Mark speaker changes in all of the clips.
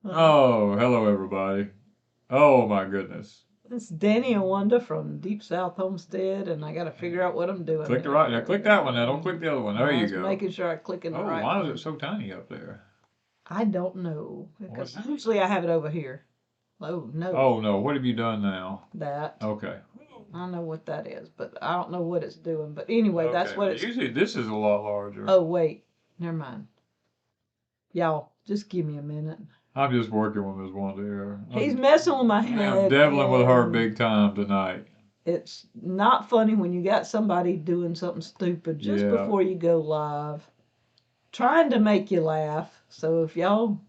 Speaker 1: Oh, hello everybody. Oh my goodness.
Speaker 2: It's Danny and Wanda from Deep South Homestead, and I got to figure out what I'm doing
Speaker 1: Click the right now.
Speaker 2: here.
Speaker 1: Click that one now. Don't click the other one. There
Speaker 2: I
Speaker 1: you
Speaker 2: was
Speaker 1: go.
Speaker 2: making sure I click in the
Speaker 1: Oh,
Speaker 2: right
Speaker 1: why is it
Speaker 2: one.
Speaker 1: so tiny up there?
Speaker 2: I don't know
Speaker 1: What?
Speaker 2: because usually I have it over here. Oh no,
Speaker 1: Oh no, what have you done now?
Speaker 2: that
Speaker 1: Okay.
Speaker 2: I know what that is, but I don't know what it's doing. But anyway, that's
Speaker 1: Okay.
Speaker 2: what
Speaker 1: Well,
Speaker 2: it's.
Speaker 1: usually this is a lot larger.
Speaker 2: Oh wait, never mind. Y'all, just give me a minute.
Speaker 1: I'm just working with Miss Wanda here.
Speaker 2: He's messing with my
Speaker 1: I am
Speaker 2: head,
Speaker 1: deviling with her
Speaker 2: and
Speaker 1: big time tonight.
Speaker 2: it's not funny when you got somebody doing something stupid just
Speaker 1: Yeah.
Speaker 2: before you go live, trying to make you laugh. So if y'all,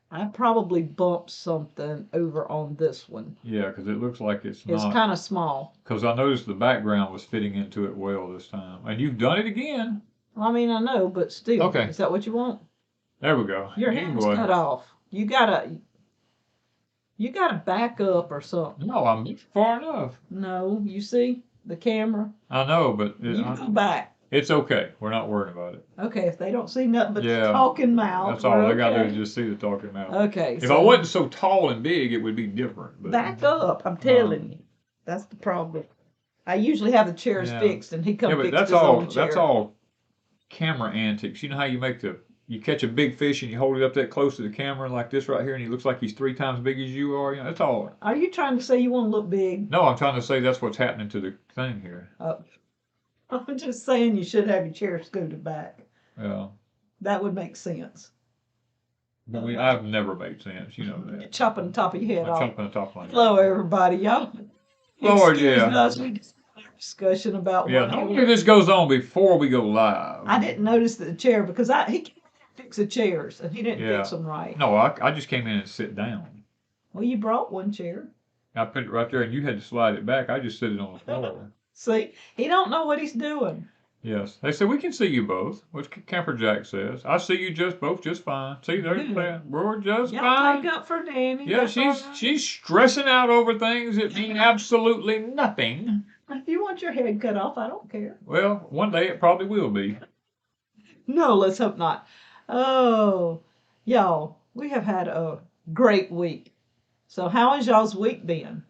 Speaker 2: I probably bumped something over on this one.
Speaker 1: Yeah, because it looks like it's
Speaker 2: It's
Speaker 1: not.
Speaker 2: kind of small.
Speaker 1: Because I noticed the background was fitting into it well this time. And you've done it again.
Speaker 2: Well, I mean, I know, but still,
Speaker 1: Okay.
Speaker 2: is that what you want?
Speaker 1: There we go.
Speaker 2: Your hand's
Speaker 1: Anyway.
Speaker 2: cut off. You gotta back up or something.
Speaker 1: No, I'm far enough.
Speaker 2: No, you see the camera.
Speaker 1: I know, but
Speaker 2: You go back.
Speaker 1: it's okay. We're not worried about it.
Speaker 2: Okay, if they don't see nothing but the
Speaker 1: Yeah,
Speaker 2: talking mouth,
Speaker 1: that's all
Speaker 2: we're
Speaker 1: they gotta do is
Speaker 2: okay.
Speaker 1: just see the talking mouth.
Speaker 2: Okay,
Speaker 1: If I
Speaker 2: so
Speaker 1: wasn't so tall and big, it would be different. But
Speaker 2: back up. I'm
Speaker 1: uh,
Speaker 2: telling you, that's the problem. I usually have the chairs
Speaker 1: yeah,
Speaker 2: fixed, and he
Speaker 1: yeah,
Speaker 2: come
Speaker 1: but
Speaker 2: fixed his own
Speaker 1: that's
Speaker 2: chair.
Speaker 1: all camera antics. You know how you catch a big fish and you hold it up that close to the camera like this right here, and he looks like he's 3 times big as you are. You know, that's all.
Speaker 2: Are you trying to say you want to look big?
Speaker 1: No, I'm trying to say that's what's happening to the thing here.
Speaker 2: I'm just saying you should have your chair scooted back.
Speaker 1: Yeah,
Speaker 2: That would make sense.
Speaker 1: but I've never made sense. You know
Speaker 2: You're
Speaker 1: that.
Speaker 2: chopping the top of your head
Speaker 1: I'm
Speaker 2: off.
Speaker 1: chopping the top of my
Speaker 2: Hello,
Speaker 1: head.
Speaker 2: everybody. Y'all,
Speaker 1: Lord,
Speaker 2: excuse
Speaker 1: yeah.
Speaker 2: us. We just had a discussion about
Speaker 1: Yeah,
Speaker 2: what
Speaker 1: normally this goes on before we go live.
Speaker 2: I didn't notice the chair because he came to fix the chairs and he didn't
Speaker 1: Yeah.
Speaker 2: fix them right.
Speaker 1: No, I just came in and sit down.
Speaker 2: Well, you brought one chair.
Speaker 1: I put it right there and you had to slide it back. I just sit it on the floor.
Speaker 2: See, he don't know what he's doing.
Speaker 1: Yes. They said we can see you both, which Camper Jack says. I see you both just fine. See, there's
Speaker 2: Good.
Speaker 1: that. We're just
Speaker 2: Y'all
Speaker 1: fine.
Speaker 2: take up for Danny.
Speaker 1: Yeah,
Speaker 2: That's all right.
Speaker 1: she's stressing out over things that mean absolutely nothing.
Speaker 2: If you want your head cut off, I don't care.
Speaker 1: Well, one day it probably will be.
Speaker 2: No, let's hope not. Oh, y'all, we have had a great week. So, how has y'all's week been?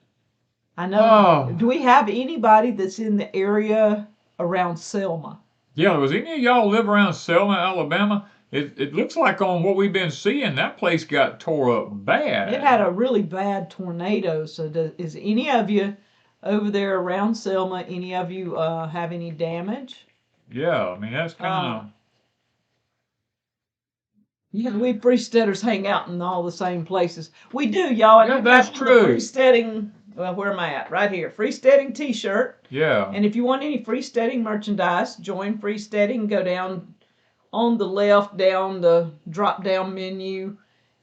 Speaker 2: I know.
Speaker 1: Oh.
Speaker 2: Do we have anybody that's in the area around Selma?
Speaker 1: Yeah, was any of y'all live around Selma, Alabama? It looks like on what we've been seeing, that place got tore up bad.
Speaker 2: It had a really bad tornado. So, is any of you over there around Selma? Any of you have any damage?
Speaker 1: Yeah, I mean that's kind of.
Speaker 2: Yeah, we Freesteaders hang out in all the same places. We do, y'all. And
Speaker 1: Yeah,
Speaker 2: I
Speaker 1: that's
Speaker 2: got
Speaker 1: true.
Speaker 2: The Freesteading. Well, where am I at? Right here. Freesteading T-shirt.
Speaker 1: Yeah.
Speaker 2: And if you want any Freesteading merchandise, join Freesteading. Go down on the left, down the drop-down menu,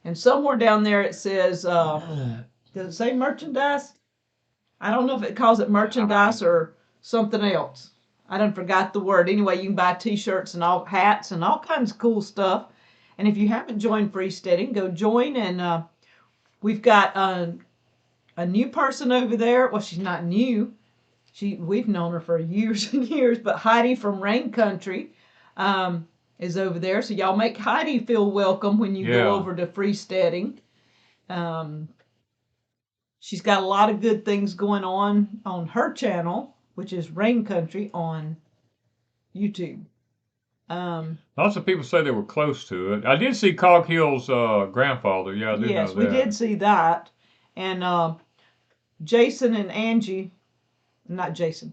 Speaker 2: and somewhere down there it says, does it say merchandise? I don't know if it calls it merchandise or something else. I done forgot the word. Anyway, you can buy T-shirts and all hats and all kinds of cool stuff. And if you haven't joined Freesteading, go join. And we've got a new person over there. Well, she's not new. We've known her for years and years. But Heidi from Rain Country is over there. So y'all make Heidi feel welcome when you go over to Freesteading. She's got a lot of good things going on her channel, which is Rain Country on YouTube.
Speaker 1: Lots of people say they were close to it. I did see Coghill's grandfather. Yeah, I do know that.
Speaker 2: Yes, we did see that. And Jason and Angie, not Jason,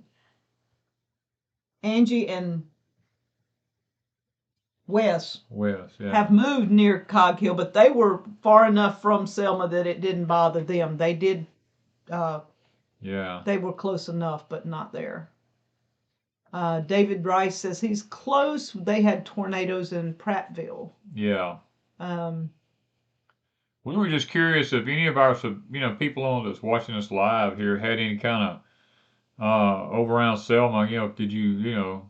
Speaker 2: Angie and Wes
Speaker 1: yeah.
Speaker 2: have moved near Coghill, but they were far enough from Selma that it didn't bother them. They did,
Speaker 1: Yeah.
Speaker 2: they were close enough, but not there. David Rice says he's close. They had tornadoes in Prattville.
Speaker 1: Yeah.
Speaker 2: Um,
Speaker 1: We were just curious if any of our, people on that's watching us live here had any kind of over around Selma. Did you,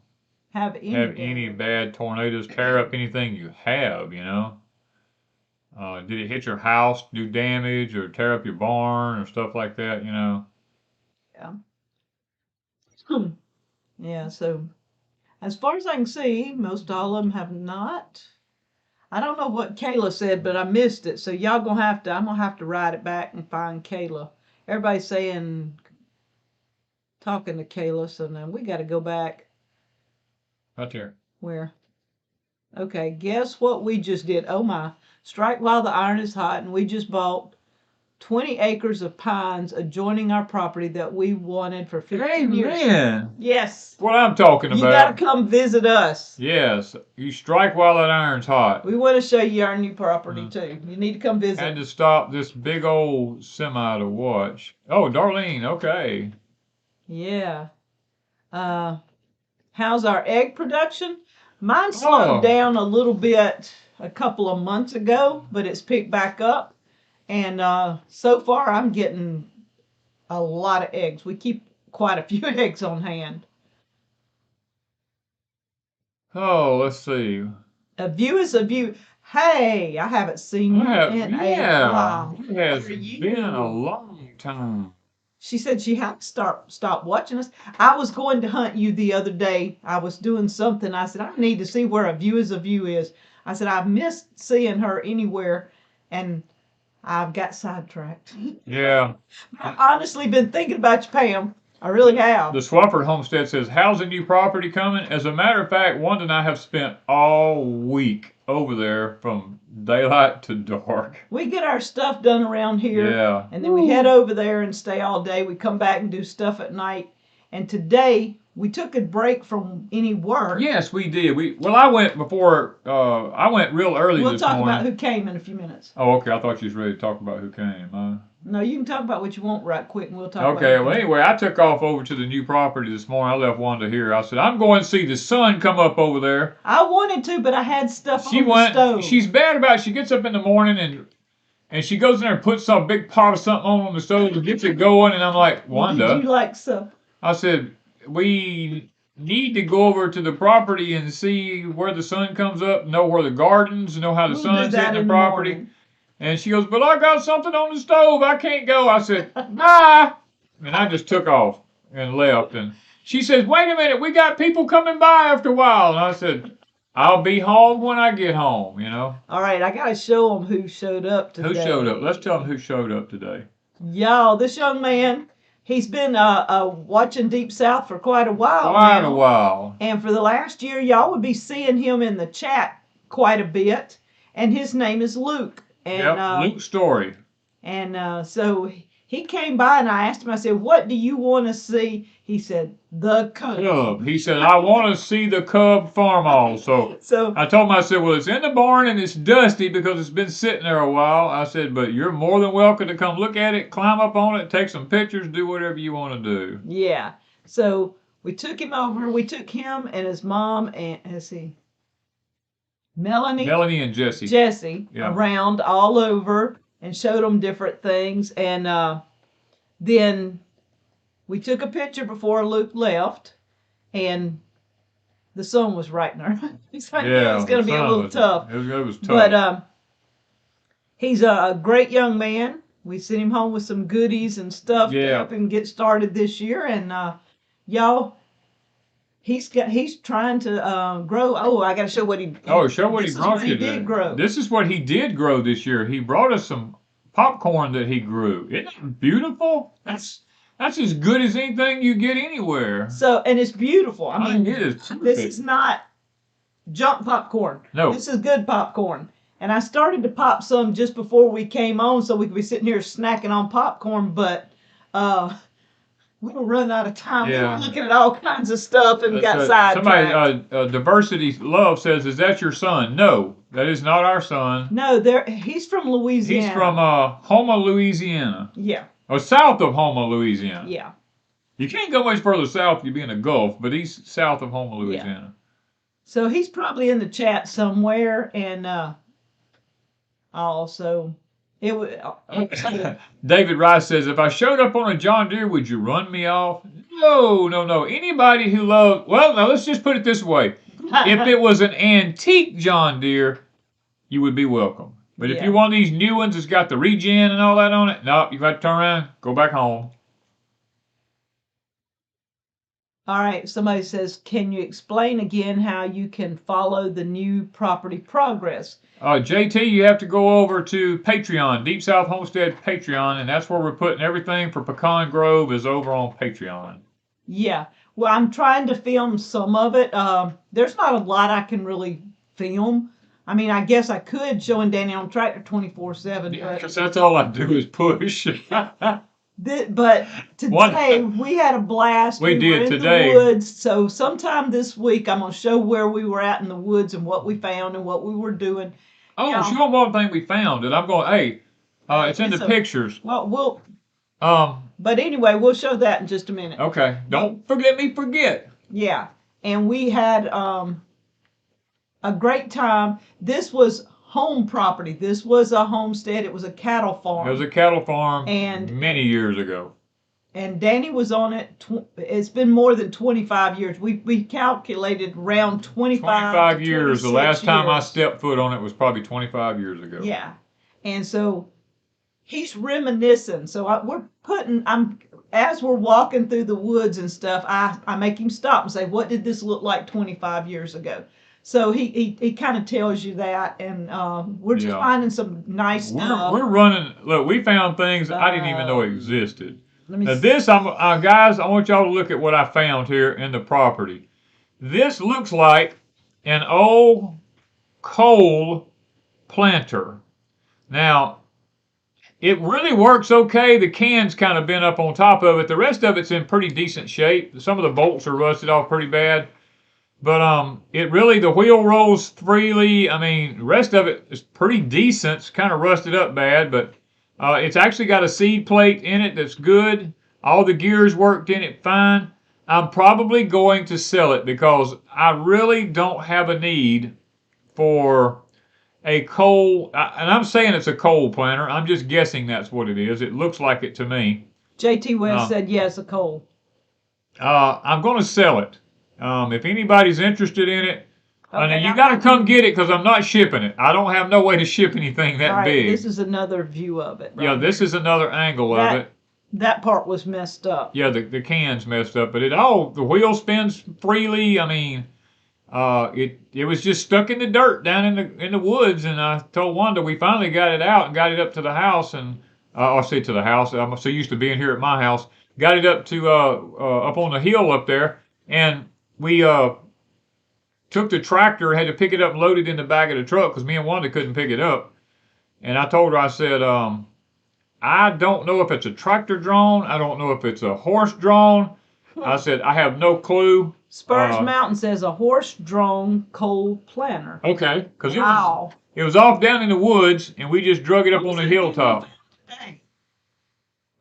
Speaker 2: have
Speaker 1: any bad tornadoes tear up anything you have? Did it hit your house, do damage, or tear up your barn or stuff like that?
Speaker 2: Yeah. Yeah. So as far as I can see, most all of them have not. I don't know what Kayla said, but I missed it. So y'all gonna have to. I'm gonna have to write it back and find Kayla. Everybody's saying talking to Kayla, so now we got to go back.
Speaker 1: Right there.
Speaker 2: Where? Okay, guess what we just did? Oh my! Strike while the iron is hot, and we just bought 20 acres of pines adjoining our property that we wanted for 15 years.
Speaker 1: Amen.
Speaker 2: Yes.
Speaker 1: What I'm talking
Speaker 2: You
Speaker 1: about.
Speaker 2: got to come visit us.
Speaker 1: Yes, you strike while that iron's hot.
Speaker 2: We want to show you our new property too. You need to come visit.
Speaker 1: Had to stop this big old semi to watch. Oh, Darlene, okay.
Speaker 2: Yeah. How's our egg production? Mine slowed down a little bit a couple of months ago, but it's picked back up. And so far, I'm getting a lot of eggs. We keep quite a few eggs on hand.
Speaker 1: Oh, let's see.
Speaker 2: A view is a view. Hey, I haven't seen you in a while.
Speaker 1: It has been a long time.
Speaker 2: She said she had to stop watching us. I was going to hunt you the other day. I was doing something. I said, I need to see where a view is a view is. I said, I've missed seeing her anywhere, and I've got sidetracked.
Speaker 1: Yeah.
Speaker 2: I've honestly been thinking about you, Pam. I really have.
Speaker 1: The Swafford Homestead says, how's the new property coming? As a matter of fact, Wanda and I have spent all week over there from daylight to dark.
Speaker 2: We get our stuff done around here.
Speaker 1: Yeah.
Speaker 2: And then we head over there and stay all day. We come back and do stuff at night. And today, we took a break from any work.
Speaker 1: Yes, we did. I went before, I went real early this morning.
Speaker 2: We'll talk about who came in a few minutes.
Speaker 1: Oh, okay. I thought you was ready to talk about who came.
Speaker 2: No, you can talk about what you want right quick, and we'll talk about
Speaker 1: Okay, well, anyway, I took off over to the new property this morning. I left Wanda here. I said, I'm going to see the sun come up over there.
Speaker 2: I wanted to, but I had stuff on the stove.
Speaker 1: She's bad about it. She gets up in the morning and she goes in there and puts some big pot of something on the stove and gets it going. And I'm like, Wanda.
Speaker 2: Did you like so?
Speaker 1: I said, we need to go over to the property and see where the sun comes up, know where the gardens, know how the sun's hitting the property. And she goes, but I got something on the stove. I can't go. I said, bye. And I just took off and left. And she says, wait a minute. We got people coming by after a while. And I said, I'll be home when I get home, you know.
Speaker 2: All right. I got to show them who showed up today.
Speaker 1: Who showed up? Let's tell them who showed up today.
Speaker 2: Y'all, this young man, he's been watching Deep South for quite a while.
Speaker 1: Quite a while.
Speaker 2: And for the last year, y'all would be seeing him in the chat quite a bit. And his name is Luke. And,
Speaker 1: Luke Story.
Speaker 2: And so he came by and I asked him, I said, what do you want to see? He said, the cub.
Speaker 1: He said, I want to see the cub farm So I told him, I said, well, it's in the barn and it's dusty because it's been sitting there a while. I said, but you're more than welcome to come look at it, climb up on it, take some pictures, do whatever you want to do.
Speaker 2: Yeah. So we took him over. We took him and his mom and, let's see, Melanie
Speaker 1: and
Speaker 2: Jesse around all over and showed them different things. And then we took a picture before Luke left, and the sun was right in our face.
Speaker 1: Yeah,
Speaker 2: it's going to be a little tough.
Speaker 1: It was tough.
Speaker 2: But he's a great young man. We sent him home with some goodies and stuff to help him get started this year. And y'all, he's trying to grow. Oh, I got to show what he.
Speaker 1: Show what he did grow. This is what he did grow this year. He brought us some popcorn that he grew. Isn't that beautiful? That's as good as anything you get anywhere.
Speaker 2: So, and it's beautiful. I mean,
Speaker 1: it is perfect.
Speaker 2: This is not junk popcorn.
Speaker 1: No,
Speaker 2: this is good popcorn. And I started to pop some just before we came on, so we could be sitting here snacking on popcorn. But we'll run out of time.
Speaker 1: Yeah.
Speaker 2: We're looking at all kinds of stuff and got sidetracked.
Speaker 1: Somebody, Diversity Love says, is that your son? No, that is not our son.
Speaker 2: No, he's from Louisiana.
Speaker 1: He's from Houma, Louisiana.
Speaker 2: Yeah.
Speaker 1: Or south of Houma, Louisiana.
Speaker 2: Yeah.
Speaker 1: You can't go much further south, you'd be in the Gulf, but he's south of Houma, Louisiana.
Speaker 2: Yeah. So he's probably in the chat somewhere, and also...
Speaker 1: David Rice says, if I showed up on a John Deere, would you run me off? No. Anybody who loves... Well, now let's just put it this way. If it was an antique John Deere, you would be welcome. But if you're one of these new ones that's got the regen and all that on it, nope, you've got to turn around, go back home.
Speaker 2: All right, somebody says, can you explain again how you can follow the new property progress?
Speaker 1: JT, you have to go over to Patreon, Deep South Homestead Patreon, and that's where we're putting everything for Pecan Grove is over on Patreon.
Speaker 2: Yeah, well, I'm trying to film some of it. There's not a lot I can really film. I mean, I guess I could showing Danny on tractor 24/7.
Speaker 1: Yeah, because that's all I do is push.
Speaker 2: But today we had a blast.
Speaker 1: We did
Speaker 2: were in
Speaker 1: today.
Speaker 2: the woods. So sometime this week I'm gonna show where we were at in the woods and what we found and what we were doing.
Speaker 1: Oh, show them one thing we found, and I'm going. Hey, it's in the pictures.
Speaker 2: Well, But anyway, we'll show that in just a minute.
Speaker 1: Okay, don't forget.
Speaker 2: Yeah, and we had a great time. This was home property. This was a homestead. It was a cattle farm.
Speaker 1: It was a cattle farm
Speaker 2: and
Speaker 1: many years ago.
Speaker 2: And Danny was on it. It's been more than 25 years. We calculated around 25
Speaker 1: years. The last time I stepped foot on it was probably 25 years ago.
Speaker 2: Yeah, and so he's reminiscing. So as we're walking through the woods and stuff, I make him stop and say, what did this look like 25 years ago? So he kind of tells you that, and we're just finding some nice stuff.
Speaker 1: We're running. Look, we found things I didn't even know existed. Now this, guys, I want y'all to look at what I found here in the property. This looks like an old coal planter. Now, it really works okay. The can's kind of bent up on top of it. The rest of it's in pretty decent shape. Some of the bolts are rusted off pretty bad. But the wheel rolls freely. I mean, the rest of it is pretty decent. It's kind of rusted up bad, but it's actually got a seed plate in it that's good. All the gears worked in it fine. I'm probably going to sell it because I really don't have a need for a coal, and I'm saying it's a coal planter. I'm just guessing that's what it is. It looks like it to me.
Speaker 2: JT West said yes, a coal.
Speaker 1: I'm going to sell it. If anybody's interested in it, you got to come get it because I'm not shipping it. I don't have no way to ship anything that big.
Speaker 2: This is another view of it.
Speaker 1: Yeah, this is another angle of it.
Speaker 2: That part was messed up.
Speaker 1: Yeah, the can's messed up, but the wheel spins freely. I mean, it was just stuck in the dirt down in the woods, and I told Wanda we finally got it out and got it up to the house, and I'll say to the house. I'm so used to being here at my house. Got it up to up on the hill up there, and we took the tractor, had to pick it up and load it in the back of the truck because me and Wanda couldn't pick it up. And I told her, I said, I don't know if it's a tractor drawn. I don't know if it's a horse drawn. I said, I have no clue.
Speaker 2: Spurs Mountain says a horse-drawn coal planter.
Speaker 1: Okay, because it was off down in the woods, and we just drug it up on the hilltop.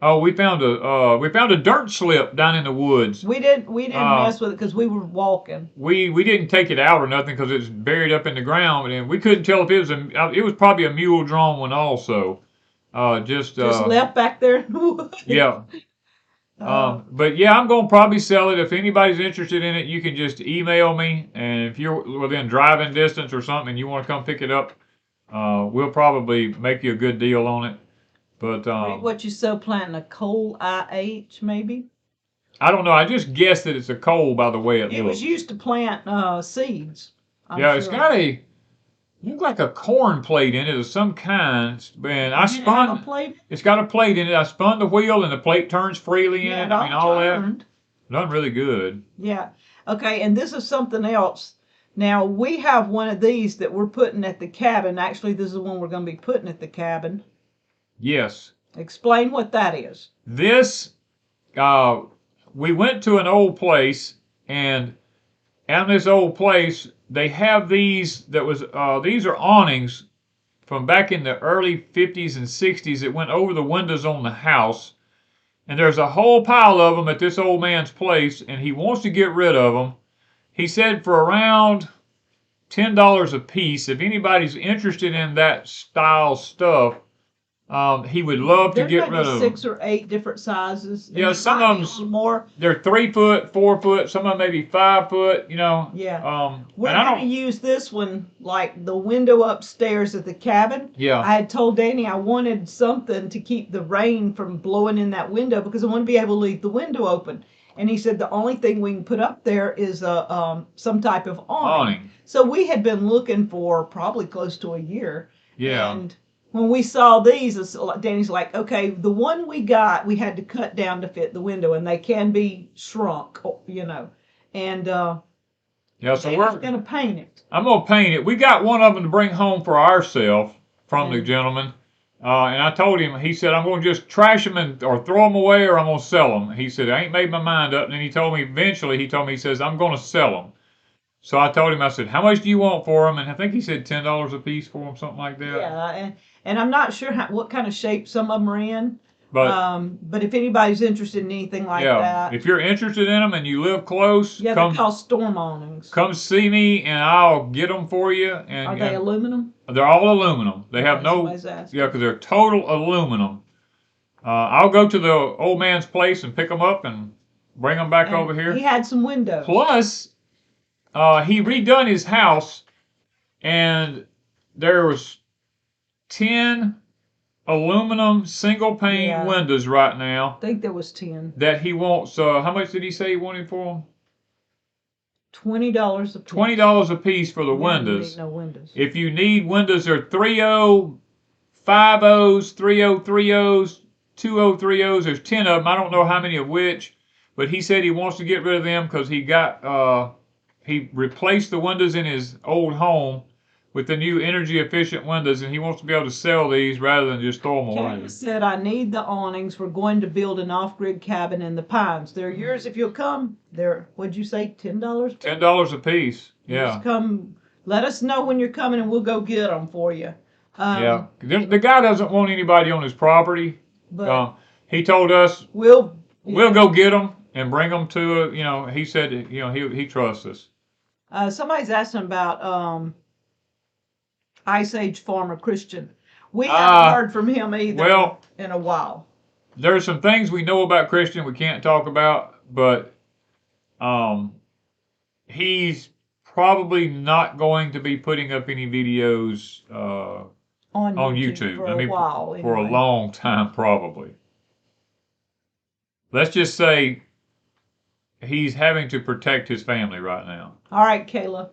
Speaker 1: Oh, we found a dirt slip down in the woods.
Speaker 2: We didn't mess with it because we were walking.
Speaker 1: We didn't take it out or nothing because it's buried up in the ground, and we couldn't tell if it was probably a mule drawn one also. Just
Speaker 2: left back there in the woods.
Speaker 1: Yeah. But yeah, I'm going to probably sell it. If anybody's interested in it, you can just email me. And if you're within driving distance or something and you want to come pick it up, we'll probably make you a good deal on it. But
Speaker 2: what you sell planting, a coal IH maybe?
Speaker 1: I don't know. I just guessed that it's a coal by the way it looks.
Speaker 2: It was used to plant seeds. I'm
Speaker 1: yeah,
Speaker 2: sure.
Speaker 1: It's got looks like a corn plate in it of some kind. And I spun. It's got a plate in it. I spun the wheel and the plate turns freely in it. I mean, all that. Done really good.
Speaker 2: Yeah. Okay, and this is something else. Now, we have one of these that we're putting at the cabin. Actually, this is the one we're going to be putting at the cabin.
Speaker 1: Yes.
Speaker 2: Explain what that is.
Speaker 1: This, we went to an old place, and at this old place, they have these these are awnings from back in the early 50s and 60s that went over the windows on the house. And there's a whole pile of them at this old man's place, and he wants to get rid of them. He said for around $10 a piece. If anybody's interested in that style stuff, he would love to get rid of them.
Speaker 2: 6 or 8 different sizes.
Speaker 1: Yeah, some of them more. They're 3 foot, 4 foot. Some of them maybe 5 foot. You know.
Speaker 2: Yeah. We're going to use this one like the window upstairs at the cabin.
Speaker 1: Yeah.
Speaker 2: I had told Danny I wanted something to keep the rain from blowing in that window because I want to be able to leave the window open. And he said the only thing we can put up there is some type of awning. So we had been looking for probably close to a year.
Speaker 1: Yeah.
Speaker 2: And when we saw these, Danny's like, okay, the one we got, we had to cut down to fit the window, and they can be shrunk, you know. And
Speaker 1: yeah, so
Speaker 2: we're gonna paint it.
Speaker 1: I'm gonna paint it. We got one of them to bring home for ourselves from the gentleman. And I told him, he said, I'm going to just trash them or throw them away, or I'm going to sell them. He said, I ain't made my mind up. And then he told me, eventually, he says, I'm going to sell them. So I told him, I said, how much do you want for them? And I think he said $10 a piece for them, something like that.
Speaker 2: Yeah, and I'm not sure what kind of shape some of them are in.
Speaker 1: But
Speaker 2: if anybody's interested in anything like that.
Speaker 1: If you're interested in them and you live close.
Speaker 2: Yeah, they're called storm awnings.
Speaker 1: Come see me and I'll get them for you. And,
Speaker 2: are they aluminum?
Speaker 1: They're all aluminum. They have no, because they're total aluminum. I'll go to the old man's place and pick them up and bring them back over here.
Speaker 2: He had some windows.
Speaker 1: Plus, he redone his house, and there was 10 aluminum single pane windows right now.
Speaker 2: I think there was 10.
Speaker 1: That he wants. How much did he say he wanted for them?
Speaker 2: $20 a piece.
Speaker 1: $20 a piece for the windows.
Speaker 2: No windows.
Speaker 1: If you need windows, they're 3.0, 5.0s, 3.030s, 2.030s. There's 10 of them. I don't know how many of which, but he said he wants to get rid of them because he replaced the windows in his old home with the new energy efficient windows, and he wants to be able to sell these rather than just throw them away.
Speaker 2: He said, I need the awnings. We're going to build an off-grid cabin in the Pines. They're yours if you'll come. They're, what'd you say, $10?
Speaker 1: $10 a piece, yeah.
Speaker 2: Just come, let us know when you're coming and we'll go get them for you.
Speaker 1: Yeah, the guy doesn't want anybody on his property. But he told us, we'll go get them and bring them to, he said, he trusts us.
Speaker 2: Somebody's asking about Ice Age Farmer Christian. We haven't heard from him either in a while.
Speaker 1: There's some things we know about Christian we can't talk about, but he's probably not going to be putting up any videos on YouTube.
Speaker 2: For a while.
Speaker 1: For a long time, probably. Let's just say he's having to protect his family right now.
Speaker 2: All right, Kayla.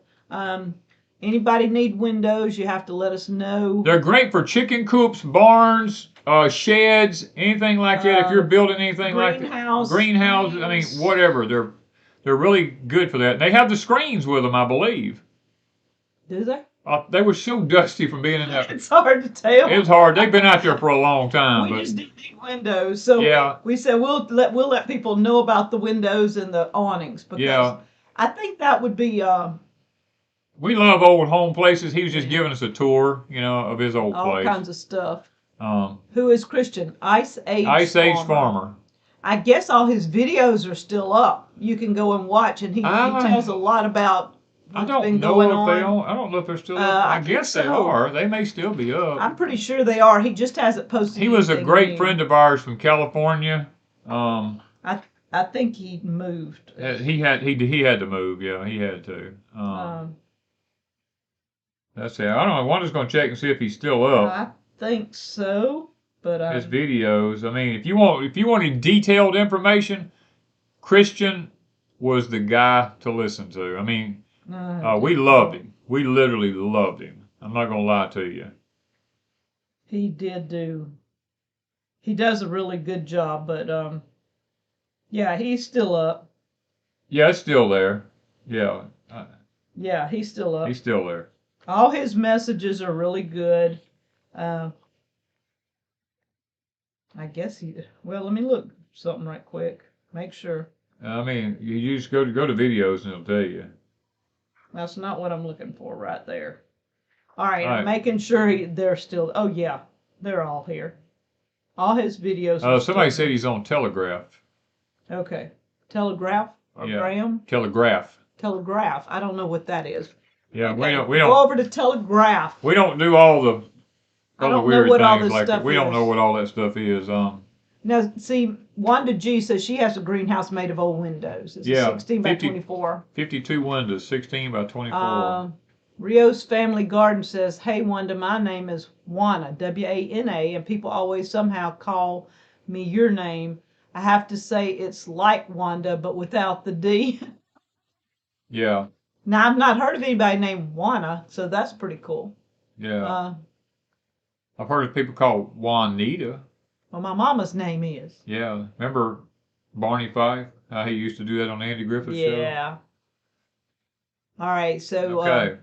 Speaker 2: Anybody need windows, you have to let us know.
Speaker 1: They're great for chicken coops, barns, sheds, anything like that. If you're building anything like that. Greenhouses, I mean, whatever. They're really good for that. They have the screens with them, I believe.
Speaker 2: Do they?
Speaker 1: They were so dusty from being in there.
Speaker 2: It's hard to tell.
Speaker 1: It was hard. They've been out there for a long time.
Speaker 2: We just didn't need windows, so we said we'll let people know about the windows and the awnings, because I think that would be.
Speaker 1: We love old home places. He was just giving us a tour, of his old place.
Speaker 2: All kinds of stuff. Who is Christian? Ice Age
Speaker 1: Farmer.
Speaker 2: I guess all his videos are still up. You can go and watch, and he tells a lot about what's been going on.
Speaker 1: I don't know if they're still up. I guess they are. They may still be up.
Speaker 2: I'm pretty sure they are. He just hasn't posted.
Speaker 1: He was a great friend of ours from California.
Speaker 2: I think he moved.
Speaker 1: He had to move. Yeah, he had to. That's it. I don't know. Wanda's going to check and see if he's still up.
Speaker 2: I think so, but
Speaker 1: his videos. I mean, if you wanted detailed information, Christian was the guy to listen to. I mean, we loved him. We literally loved him. I'm not going to lie to you.
Speaker 2: He does a really good job, but yeah, he's still up.
Speaker 1: Yeah, it's still there. Yeah.
Speaker 2: Yeah, he's still up.
Speaker 1: He's still there.
Speaker 2: All his messages are really good. I guess well, let me look something right quick. Make sure.
Speaker 1: I mean, you just go to videos and it'll tell you.
Speaker 2: That's not what I'm looking for right there. All right, I'm making sure they're still. Oh yeah, they're all here. All his videos.
Speaker 1: Somebody said he's on Telegraph.
Speaker 2: Okay, Telegraph or Graham?
Speaker 1: Telegraph.
Speaker 2: Telegraph. I don't know what that is.
Speaker 1: Yeah,
Speaker 2: okay.
Speaker 1: we don't
Speaker 2: go over to Telegraph.
Speaker 1: We don't do all the weird things like that. We don't know what all that stuff is.
Speaker 2: Now, see, Wanda G says she has a greenhouse made of old windows. It's 16 by 24.
Speaker 1: 52 windows, 16 by 24.
Speaker 2: Rio's Family Garden says, hey, Wanda, my name is Wana, W-A-N-A, and people always somehow call me your name. I have to say it's like Wanda, but without the D.
Speaker 1: Yeah.
Speaker 2: Now, I've not heard of anybody named Wanda, so that's pretty cool.
Speaker 1: Yeah. I've heard of people called Juanita.
Speaker 2: Well, my mama's name is.
Speaker 1: Yeah. Remember Barney Fife? How he used to do that on Andy Griffith's show?
Speaker 2: Yeah. All right, so
Speaker 1: Okay.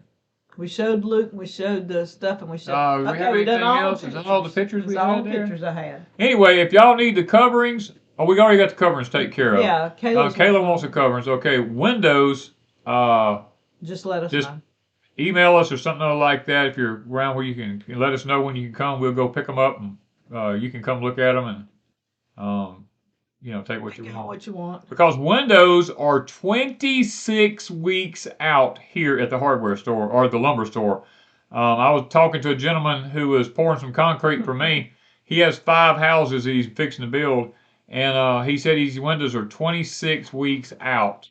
Speaker 2: we showed Luke, we showed the stuff, and we showed.
Speaker 1: Do we
Speaker 2: Okay,
Speaker 1: have
Speaker 2: we done
Speaker 1: anything
Speaker 2: all
Speaker 1: else?
Speaker 2: the
Speaker 1: Is that all the pictures we
Speaker 2: That's all
Speaker 1: had
Speaker 2: the
Speaker 1: there?
Speaker 2: pictures I had.
Speaker 1: Anyway, if y'all need the coverings, we already got the coverings taken care of.
Speaker 2: Yeah,
Speaker 1: Kayla wants the coverings. Okay, windows.
Speaker 2: Just let us know.
Speaker 1: Email us or something like that if you're around where you can let us know when you can come. We'll go pick them up and you can come look at them and take what you want.
Speaker 2: What you want.
Speaker 1: Because windows are 26 weeks out here at the hardware store or the lumber store. I was talking to a gentleman who was pouring some concrete for me. He has 5 houses he's fixing to build, and he said these windows are 26 weeks out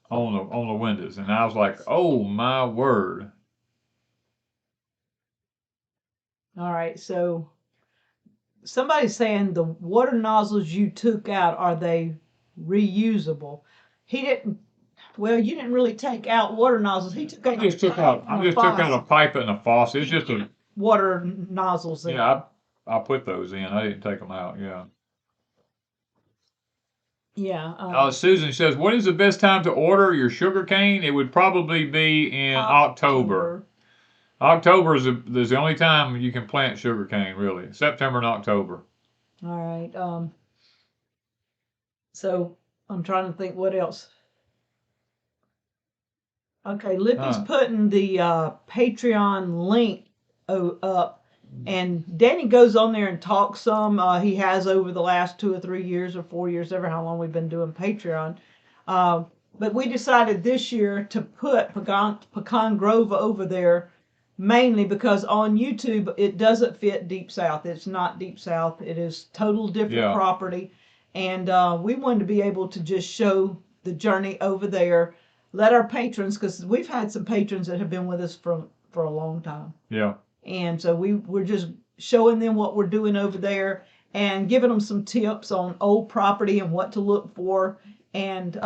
Speaker 1: on the windows, and I was like, oh my word.
Speaker 2: All right, so somebody's saying the water nozzles you took out, are they reusable? He didn't. Well, you didn't really take out water nozzles. He took out.
Speaker 1: I just took out a pipe and a faucet. It's just a
Speaker 2: water nozzles.
Speaker 1: Yeah, I put those in. I didn't take them out. Yeah.
Speaker 2: Yeah.
Speaker 1: Susan says, what is the best time to order your sugar cane? It would probably be in October. October is the only time you can plant sugar cane, really. September and October.
Speaker 2: All right. So I'm trying to think what else. Okay, Lippy's putting the Patreon link up, and Danny goes on there and talks some. He has over the last 2 or 3 years or 4 years, ever how long we've been doing Patreon. But we decided this year to put Pecan Grove over there, mainly because on YouTube it doesn't fit Deep South. It's not Deep South. It is total different property, and we wanted to be able to just show the journey over there. Let our patrons, because we've had some patrons that have been with us for a long time. Yeah. And so we're just showing them what we're doing over there and giving them some tips on old property and what to look for. And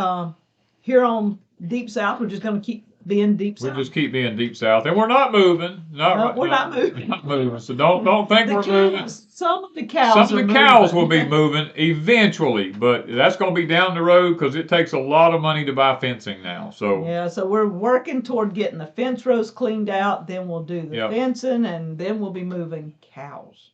Speaker 2: here on Deep South, we're just going to keep being Deep South.
Speaker 1: We'll just keep being Deep South, and we're not moving.
Speaker 2: We're not moving.
Speaker 1: Not moving. So don't think we're moving.
Speaker 2: Some of the cows
Speaker 1: will be moving eventually, but that's going to be down the road because it takes a lot of money to buy fencing now. So
Speaker 2: yeah, so we're working toward getting the fence rows cleaned out. Then we'll do the fencing, and then we'll be moving cows.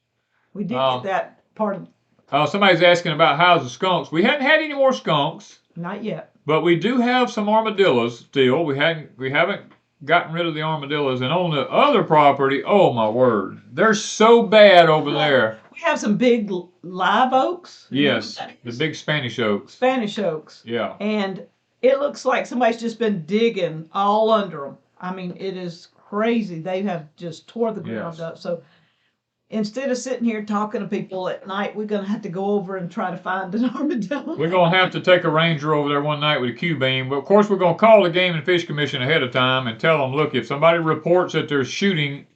Speaker 2: We did get that part of.
Speaker 1: Somebody's asking about how's the skunks. We haven't had any more skunks.
Speaker 2: Not yet.
Speaker 1: But we do have some armadillos still. We haven't gotten rid of the armadillos. And on the other property, oh my word, they're so bad over there.
Speaker 2: We have some big live oaks.
Speaker 1: Yes, the big Spanish oaks.
Speaker 2: Spanish oaks.
Speaker 1: Yeah.
Speaker 2: And it looks like somebody's just been digging all under them. I mean, it is crazy. They have just tore the ground up. So instead of sitting here talking to people at night, we're going to have to go over and try to find an armadillo.
Speaker 1: We're going to have to take a ranger over there one night with a Q-beam. But, of course, we're going to call the Game and Fish Commission ahead of time and tell them, look, if somebody reports that they're shooting,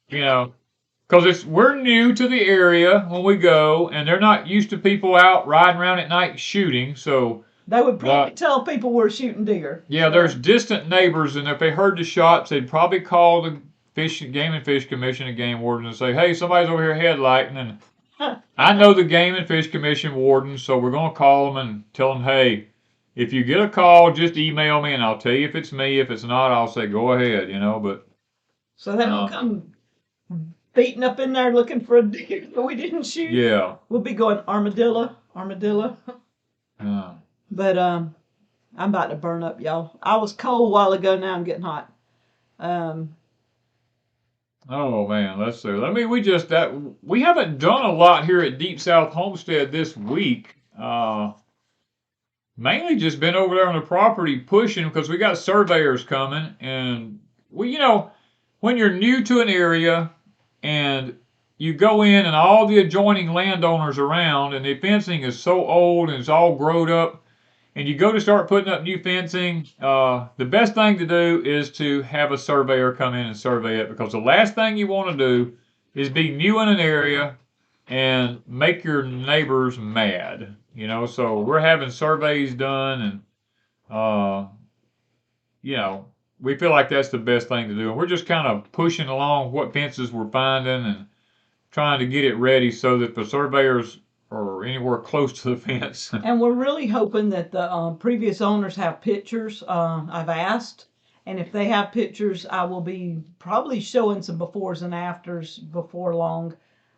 Speaker 1: because we're new to the area when we go, and they're not used to people out riding around at night shooting, so...
Speaker 2: They would probably tell people we're shooting deer.
Speaker 1: Yeah, there's distant neighbors, and if they heard the shots, they'd probably call the Game and Fish Commission and game warden and say, hey, somebody's over here headlighting, and I know the Game and Fish Commission warden, so we're going to call them and tell them, hey, if you get a call, just email me and I'll tell you if it's me. If it's not, I'll say go ahead, but.
Speaker 2: So they don't come beating up in there looking for a deer that we didn't shoot.
Speaker 1: Yeah.
Speaker 2: We'll be going armadillo. But I'm about to burn up, y'all. I was cold a while ago, now I'm getting hot.
Speaker 1: Oh man, let's see. We haven't done a lot here at Deep South Homestead this week. Mainly just been over there on the property pushing because we got surveyors coming, and when you're new to an area and you go in and all the adjoining landowners around and the fencing is so old and it's all growed up, and you go to start putting up new fencing, the best thing to do is to have a surveyor come in and survey it, because the last thing you want to do is be new in an area and make your neighbors mad. So we're having surveys done, and uh, you know, we feel like that's the best thing to do. And we're just kind of pushing along what fences we're finding and trying to get it ready so that the surveyors are anywhere close to the fence.
Speaker 2: And we're really hoping that the previous owners have pictures. I've asked, and if they have pictures, I will be probably showing some befores and afters before long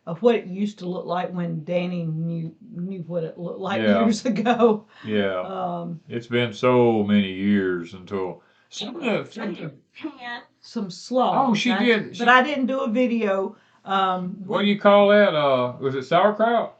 Speaker 2: of what it used to look like when Danny knew what it looked like
Speaker 1: Yeah.
Speaker 2: years ago.
Speaker 1: Yeah. It's been so many years until
Speaker 2: some slaw.
Speaker 1: Oh, she did.
Speaker 2: But I didn't do a video.
Speaker 1: What do you call that? Was it sauerkraut?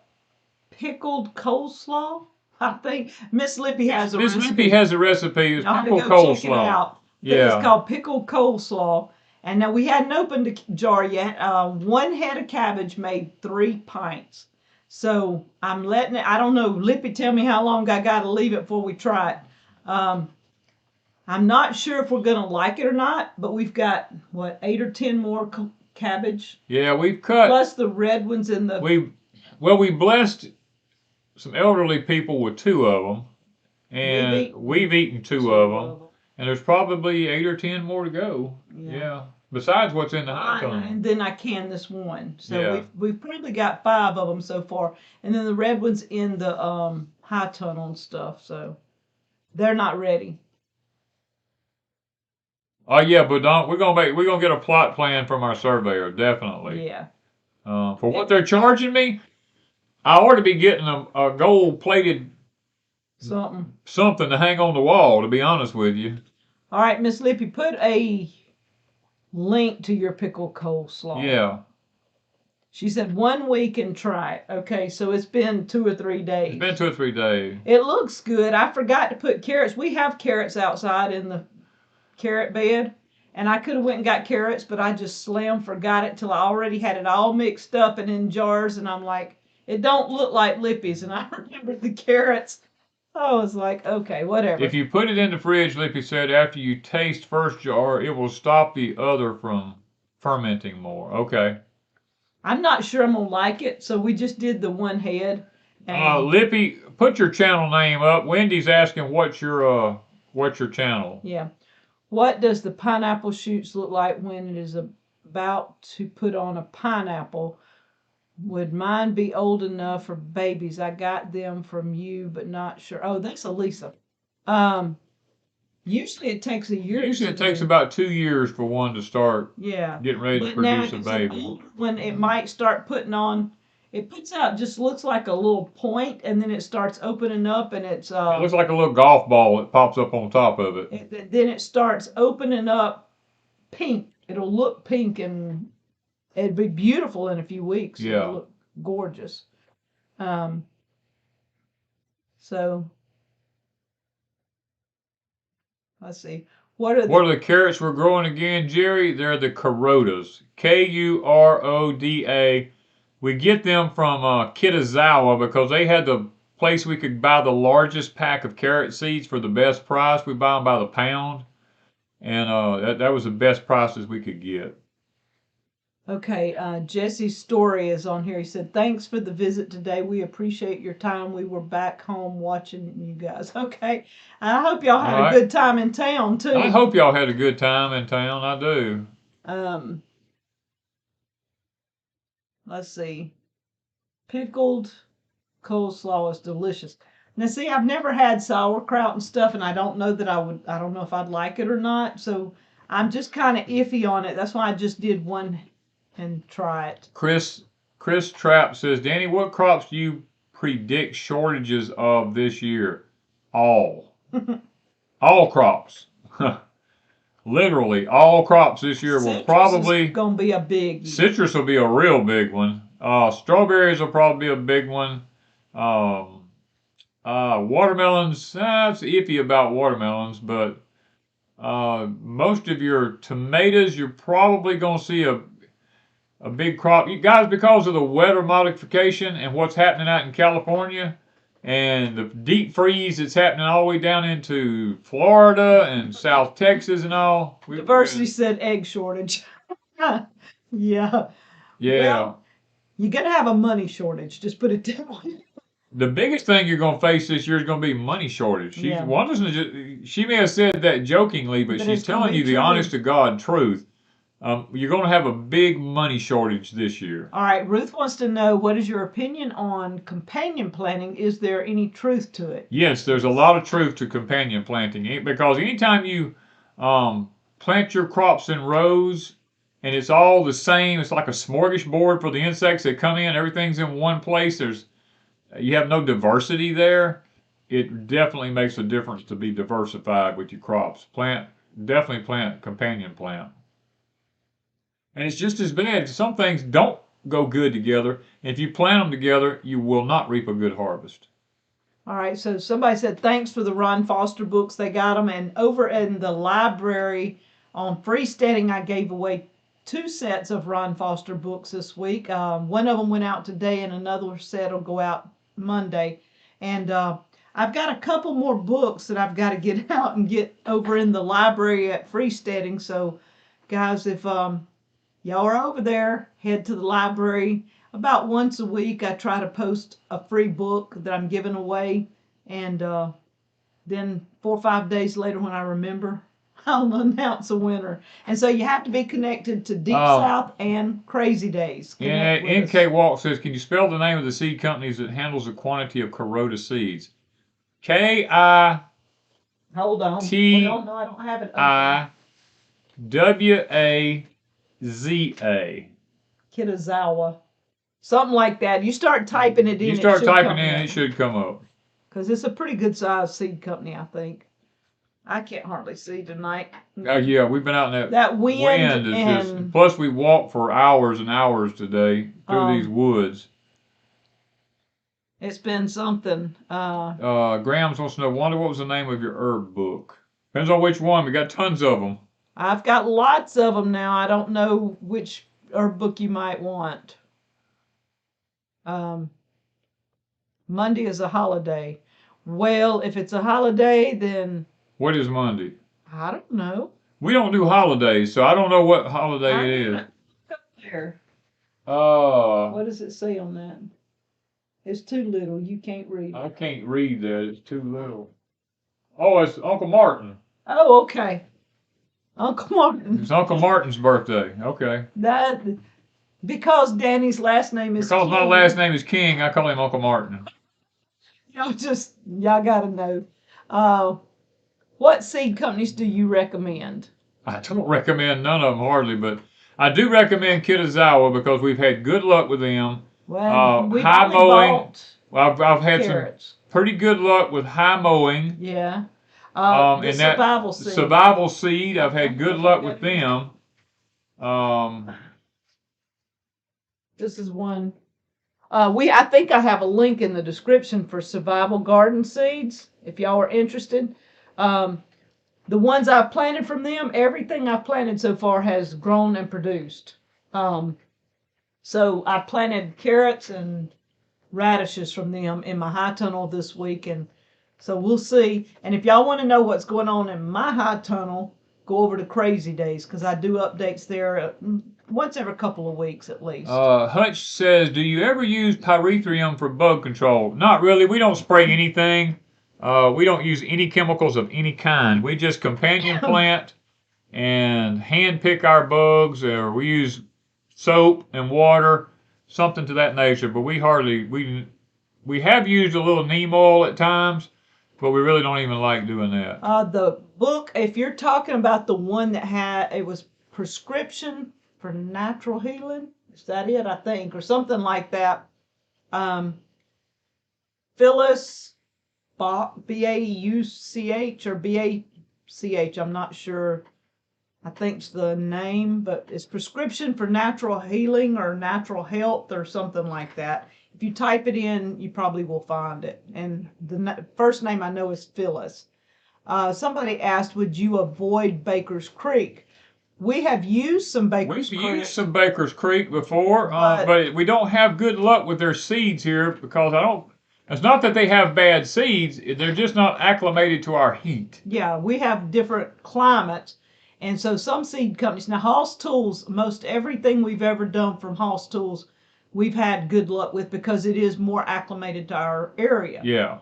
Speaker 2: Pickled coleslaw, I think. Miss Lippy has a
Speaker 1: Miss
Speaker 2: recipe.
Speaker 1: Lippy has a recipe. It's
Speaker 2: I'll have to
Speaker 1: pickled
Speaker 2: go check it
Speaker 1: coleslaw.
Speaker 2: out.
Speaker 1: Yeah.
Speaker 2: It's called pickled coleslaw. And now we hadn't opened the jar yet. One head of cabbage made 3 pints. So I'm letting it, I don't know, Lippy, tell me how long I got to leave it before we try it. I'm not sure if we're going to like it or not, but we've got, 8 or 10 more cabbage.
Speaker 1: Yeah, we've cut.
Speaker 2: Plus the red ones in the...
Speaker 1: We blessed some elderly people with 2 of them. And we've eaten 2 of them. And there's probably 8 or 10 more to go. Yeah. Besides what's in the high ton.
Speaker 2: And then I canned this one. So
Speaker 1: Yeah.
Speaker 2: we've probably got 5 of them so far. And then the red one's in the high tunnel and stuff. So they're not ready.
Speaker 1: Oh yeah, but we're gonna get a plot plan from our surveyor, definitely.
Speaker 2: Yeah.
Speaker 1: For what they're charging me, I ought to be getting a gold-plated something to hang on the wall, to be honest with you.
Speaker 2: All right, Miss Lippy, put a link to your pickled coleslaw.
Speaker 1: Yeah.
Speaker 2: She said 1 week and try it. Okay, so it's been 2 or 3 days.
Speaker 1: It's been 2 or 3 days.
Speaker 2: It looks good. I forgot to put carrots. We have carrots outside in the carrot bed, and I could have went and got carrots, but I just forgot it till I already had it all mixed up and in jars, and I'm like, it don't look like Lippy's, and I remembered the carrots. I was like, okay, whatever.
Speaker 1: If you put it in the fridge, Lippy said, after you taste first jar, it will stop the other from fermenting more. Okay.
Speaker 2: I'm not sure I'm gonna like it, so we just did the 1 head.
Speaker 1: Lippy, put your channel name up. Wendy's asking what's your channel.
Speaker 2: Yeah. What does the pineapple shoots look like when it is about to put on a pineapple? Would mine be old enough for babies? I got them from you, but not sure. Oh, that's Elisa. Usually it takes a year.
Speaker 1: Usually it takes about 2 years for one to start getting ready to produce a baby.
Speaker 2: When it might start putting on, it puts out, just looks like a little point, and then it starts opening up, and it's...
Speaker 1: it looks like a little golf ball that pops up on top of it.
Speaker 2: Then it starts opening up pink. It'll look pink, and it'd be beautiful in a few weeks.
Speaker 1: Yeah.
Speaker 2: It'll look gorgeous. So... Let's see. What are
Speaker 1: the carrots we're growing again, Jerry? They're the Kurodas. Kuroda. We get them from Kitazawa because they had the place we could buy the largest pack of carrot seeds for the best price. We buy them by the pound. And that was the best prices we could get.
Speaker 2: Okay, Jesse's story is on here. He said, thanks for the visit today. We appreciate your time. We were back home watching you guys. Okay. I hope y'all had a good time in town, too.
Speaker 1: I hope y'all had a good time in town. I do.
Speaker 2: Let's see. Pickled coleslaw is delicious. Now, see, I've never had sauerkraut and stuff, and I don't know if I'd like it or not. So I'm just kind of iffy on it. That's why I just did one and try it.
Speaker 1: Chris Trapp says, Danny, what crops do you predict shortages of this year? All crops. Literally, all crops this year will probably...
Speaker 2: Citrus is going to be a big...
Speaker 1: Citrus will be a real big one. Strawberries will probably be a big one. Watermelons, it's iffy about watermelons, but most of your tomatoes, you're probably going to see a big crop. You guys, because of the weather modification and what's happening out in California and the deep freeze that's happening all the way down into Florida and South Texas and all.
Speaker 2: Diversity said egg shortage. Yeah.
Speaker 1: Yeah.
Speaker 2: Well, You're going to have a money shortage, just put it that way.
Speaker 1: The biggest thing you're going to face this year is going to be money shortage.
Speaker 2: Yeah.
Speaker 1: She may have said that jokingly, but she's telling you the honest to God truth. You're going to have a big money shortage this year.
Speaker 2: All right, Ruth wants to know, what is your opinion on companion planting? Is there any truth to it?
Speaker 1: Yes, there's a lot of truth to companion planting because anytime you plant your crops in rows and it's all the same, it's like a smorgasbord for the insects that come in. Everything's in one place. You have no diversity there. It definitely makes a difference to be diversified with your crops. Definitely plant companion plant. And it's just as bad. Some things don't go good together. If you plant them together, you will not reap a good harvest.
Speaker 2: All right, so somebody said thanks for the Ron Foster books. They got them. And over in the library on Freesteading, I gave away 2 sets of Ron Foster books this week. One of them went out today, and another set will go out Monday. And I've got a couple more books that I've got to get out and get over in the library at Freesteading. So, guys, if y'all are over there, head to the library. About once a week, I try to post a free book that I'm giving away. And then 4 or 5 days later, when I remember, I'll announce a winner. And so you have to be connected to Deep South and Crazy Days.
Speaker 1: Yeah, NK Walk says, can you spell the name of the seed companies that handles the quantity of Kuroda seeds? K-I...
Speaker 2: Hold on.
Speaker 1: T-I-W-A-Z-A.
Speaker 2: No, I don't have it Kitazawa. Something like that. You start typing it in.
Speaker 1: You start typing in, it should come up.
Speaker 2: Because it's a pretty good sized seed company, I think. I can't hardly see tonight.
Speaker 1: Yeah, we've been out in
Speaker 2: that wind
Speaker 1: is
Speaker 2: and
Speaker 1: just. Plus, we walked for hours and hours today through these woods.
Speaker 2: It's been something.
Speaker 1: Grams wants to know, Wanda, what was the name of your herb book? Depends on which one. We got tons of them.
Speaker 2: I've got lots of them now. I don't know which herb book you might want. Monday is a holiday. Well, if it's a holiday, then...
Speaker 1: What is Monday?
Speaker 2: I don't know.
Speaker 1: We don't do holidays, so I don't know what holiday it is.
Speaker 2: There.
Speaker 1: What
Speaker 2: does it say on that? It's too little. You can't read it.
Speaker 1: I can't read that. It's too little. Oh, it's Uncle Martin.
Speaker 2: Oh, okay. Uncle Martin.
Speaker 1: It's Uncle Martin's birthday. Okay.
Speaker 2: Because Danny's last name is
Speaker 1: Because my last name is King, I call him Uncle Martin.
Speaker 2: Y'all gotta know. What seed companies do you recommend?
Speaker 1: I don't recommend none of them hardly, but I do recommend Kitazawa because we've had good luck with them.
Speaker 2: Well, we've
Speaker 1: high
Speaker 2: only
Speaker 1: mowing.
Speaker 2: Bought
Speaker 1: I've had
Speaker 2: carrots.
Speaker 1: some pretty good luck with high mowing.
Speaker 2: Yeah.
Speaker 1: And
Speaker 2: survival seed.
Speaker 1: Survival seed, I've had good luck with them.
Speaker 2: This is one. I think I have a link in the description for survival garden seeds, if y'all are interested. The ones I've planted from them, everything I've planted so far has grown and produced. So I planted carrots and radishes from them in my high tunnel this week, and so we'll see. And if y'all want to know what's going on in my high tunnel, go over to Crazy Days, because I do updates there once every couple of weeks at least.
Speaker 1: Hutch says, do you ever use pyrethrum for bug control? Not really. We don't spray anything. We don't use any chemicals of any kind. We just companion plant and hand pick our bugs, or we use soap and water, something to that nature. But we have used a little neem oil at times, but we really don't even like doing that.
Speaker 2: The book, if you're talking about the one that it was prescription for natural healing, is that it, I think, or something like that. Phyllis B-A-U-C-H or B-A-C-H, I'm not sure. I think it's the name, but it's prescription for natural healing or natural health or something like that. If you type it in, you probably will find it. And the first name I know is Phyllis. Somebody asked, would you avoid Baker's Creek? We have used some Baker's Creek.
Speaker 1: We've used some Baker's Creek before, but we don't have good luck with their seeds here because it's not that they have bad seeds, they're just not acclimated to our heat.
Speaker 2: Yeah, we have different climates. And so some seed companies, now Hoss Tools, most everything we've ever done from Hoss Tools, we've had good luck with because it is more acclimated to our area.
Speaker 1: Yeah.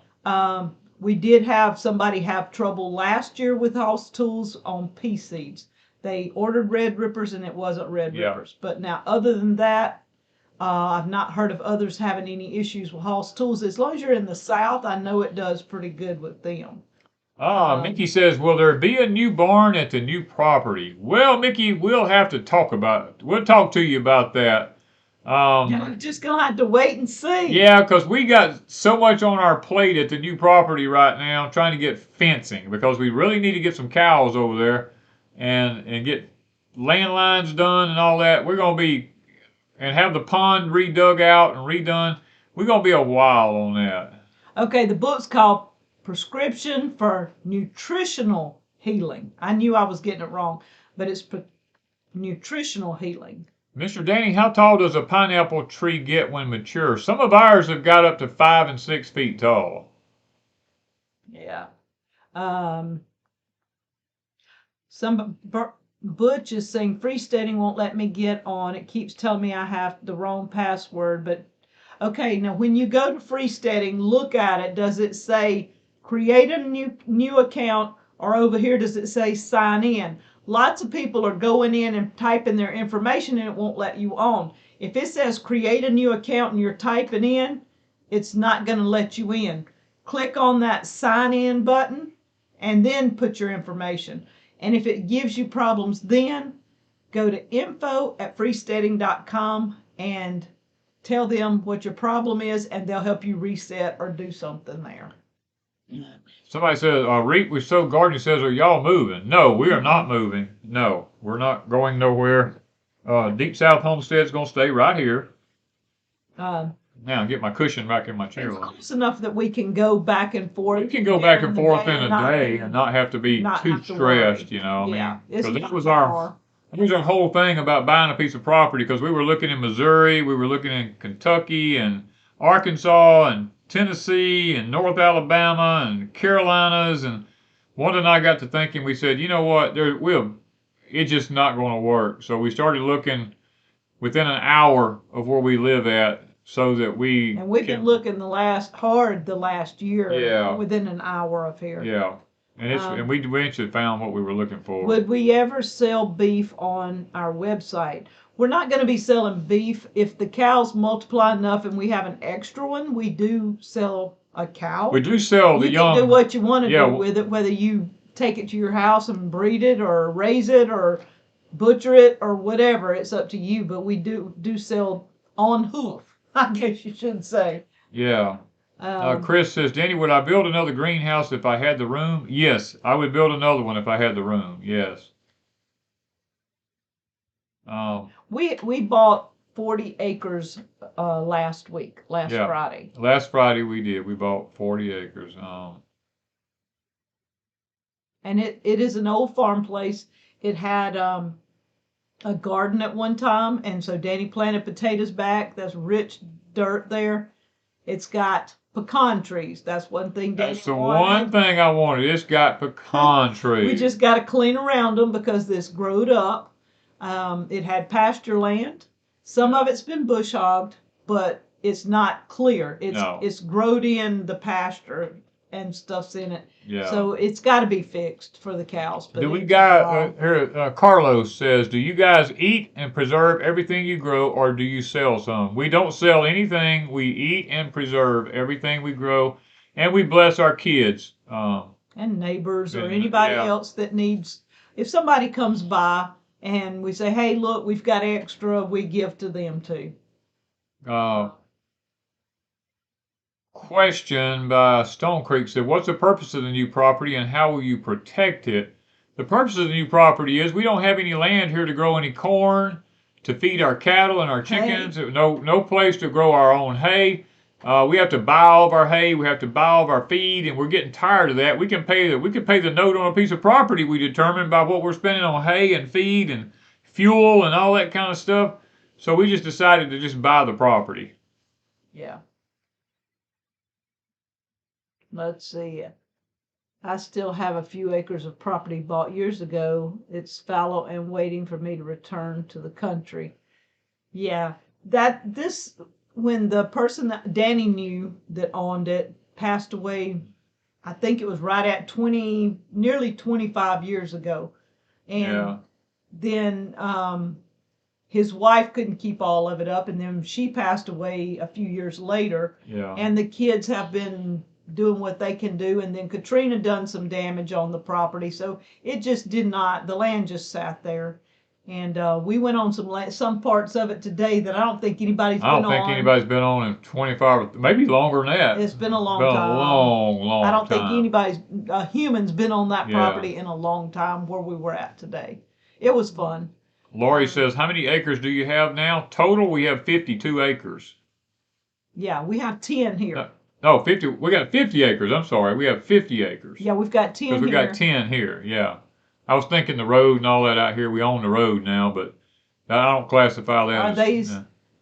Speaker 2: We did have somebody have trouble last year with Hoss Tools on pea seeds. They ordered Red Rippers and it wasn't Red Rippers. But now, other than that, I've not heard of others having any issues with Hoss Tools. As long as you're in the South, I know it does pretty good with them.
Speaker 1: Mickey says, will there be a new barn at the new property? Well, Mickey, we'll have to talk about it. We'll talk to you about that.
Speaker 2: You're just going to have to wait and see.
Speaker 1: Yeah, because we got so much on our plate at the new property right now trying to get fencing because we really need to get some cows over there and get landlines done and all that. We're going to be, and have the pond redug out and redone. We're going to be a while on that.
Speaker 2: Okay, the book's called Prescription for Nutritional Healing. I knew I was getting it wrong, but it's nutritional healing.
Speaker 1: Mr. Danny, how tall does a pineapple tree get when mature? Some of ours have got up to 5 and 6 feet tall.
Speaker 2: Yeah. Butch is saying Freesteading won't let me get on. It keeps telling me I have the wrong password. But okay, now when you go to Freesteading, look at it. Does it say create a new account, or over here does it say sign in? Lots of people are going in and typing their information and it won't let you on. If it says create a new account and you're typing in, it's not going to let you in. Click on that sign in button and then put your information. And if it gives you problems then, go to info@freesteading.com and tell them what your problem is and they'll help you reset or do something there.
Speaker 1: Somebody says, Reap with So Gardening says, are y'all moving? No, we are not moving. No, we're not going nowhere. Deep South Homestead's going to stay right here. Now, get my cushion back in my chair.
Speaker 2: It's close enough that we can go back and forth.
Speaker 1: We can go back and forth in a day and not have to be too stressed, you know.
Speaker 2: Yeah,
Speaker 1: because that was our whole thing about buying a piece of property, because we were looking in Missouri, we were looking in Kentucky and Arkansas and Tennessee and North Alabama and Carolinas, and Wanda and I got to thinking, we said, you know what, it's just not going to work. So we started looking within an hour of where we live at, so that we
Speaker 2: and we've been looking the last year, within an hour of here.
Speaker 1: Yeah, and we eventually found what we were looking for.
Speaker 2: Would we ever sell beef on our website? We're not going to be selling beef. If the cows multiply enough and we have an extra one, we do sell a cow.
Speaker 1: We do sell the young.
Speaker 2: You can do what you want to do with it, whether you take it to your house and breed it or raise it or butcher it or whatever. It's up to you, but we do sell on hoof, I guess you should say.
Speaker 1: Yeah. Chris says, Danny, would I build another greenhouse if I had the room? Yes, I would build another one if I had the room. Yes.
Speaker 2: We bought 40 acres last Friday.
Speaker 1: Last Friday we did. We bought 40 acres.
Speaker 2: And it is an old farm place. It had a garden at one time, and so Danny planted potatoes back. That's rich dirt there. It's got pecan trees. That's one thing Danny
Speaker 1: That's the
Speaker 2: wanted.
Speaker 1: one thing I wanted. It's got pecan trees.
Speaker 2: We just got to clean around them because this growed up. It had pasture land. Some of it's been bush hogged, but it's not clear. It's growed in the pasture and stuff's in it.
Speaker 1: Yeah.
Speaker 2: So it's got to be fixed for the cows. But
Speaker 1: Do we got here? Carlos says, do you guys eat and preserve everything you grow, or do you sell some? We don't sell anything. We eat and preserve everything we grow, and we bless our kids.
Speaker 2: And neighbors or anybody else that needs. If somebody comes by and we say, hey, look, we've got extra, we give to them too.
Speaker 1: Question by Stone Creek said, what's the purpose of the new property and how will you protect it? The purpose of the new property is we don't have any land here to grow any corn, to feed our cattle and our chickens. Hay. No place to grow our own hay. We have to buy all of our hay. We have to buy all of our feed, and we're getting tired of that. We can pay the note on a piece of property we determine by what we're spending on hay and feed and fuel and all that kind of stuff. So we just decided to just buy the property.
Speaker 2: Yeah. Let's see. I still have a few acres of property bought years ago. It's fallow and waiting for me to return to the country. Yeah. when the person that Danny knew that owned it passed away, I think it was right at nearly 25 years ago. And then his wife couldn't keep all of it up, and then she passed away a few years later.
Speaker 1: Yeah.
Speaker 2: And the kids have been doing what they can do, and then Katrina done some damage on the property, so it just did not. The land just sat there, and we went on some parts of it today that I don't think anybody's been on.
Speaker 1: I don't think anybody's been on in 25, maybe longer than that.
Speaker 2: It's been a long
Speaker 1: time.
Speaker 2: time.
Speaker 1: A long
Speaker 2: I don't
Speaker 1: time.
Speaker 2: think a human's been on that property in a long time where we were at today. It was fun.
Speaker 1: Lori says, how many acres do you have now? Total, we have 52 acres.
Speaker 2: Yeah, we have 10 here.
Speaker 1: No, 50. We got 50 acres. I'm sorry. We have 50 acres.
Speaker 2: Yeah, we've got 10 here.
Speaker 1: Because we got 10 here, yeah. I was thinking the road and all that out here. We own the road now, but I don't classify that
Speaker 2: as... Are these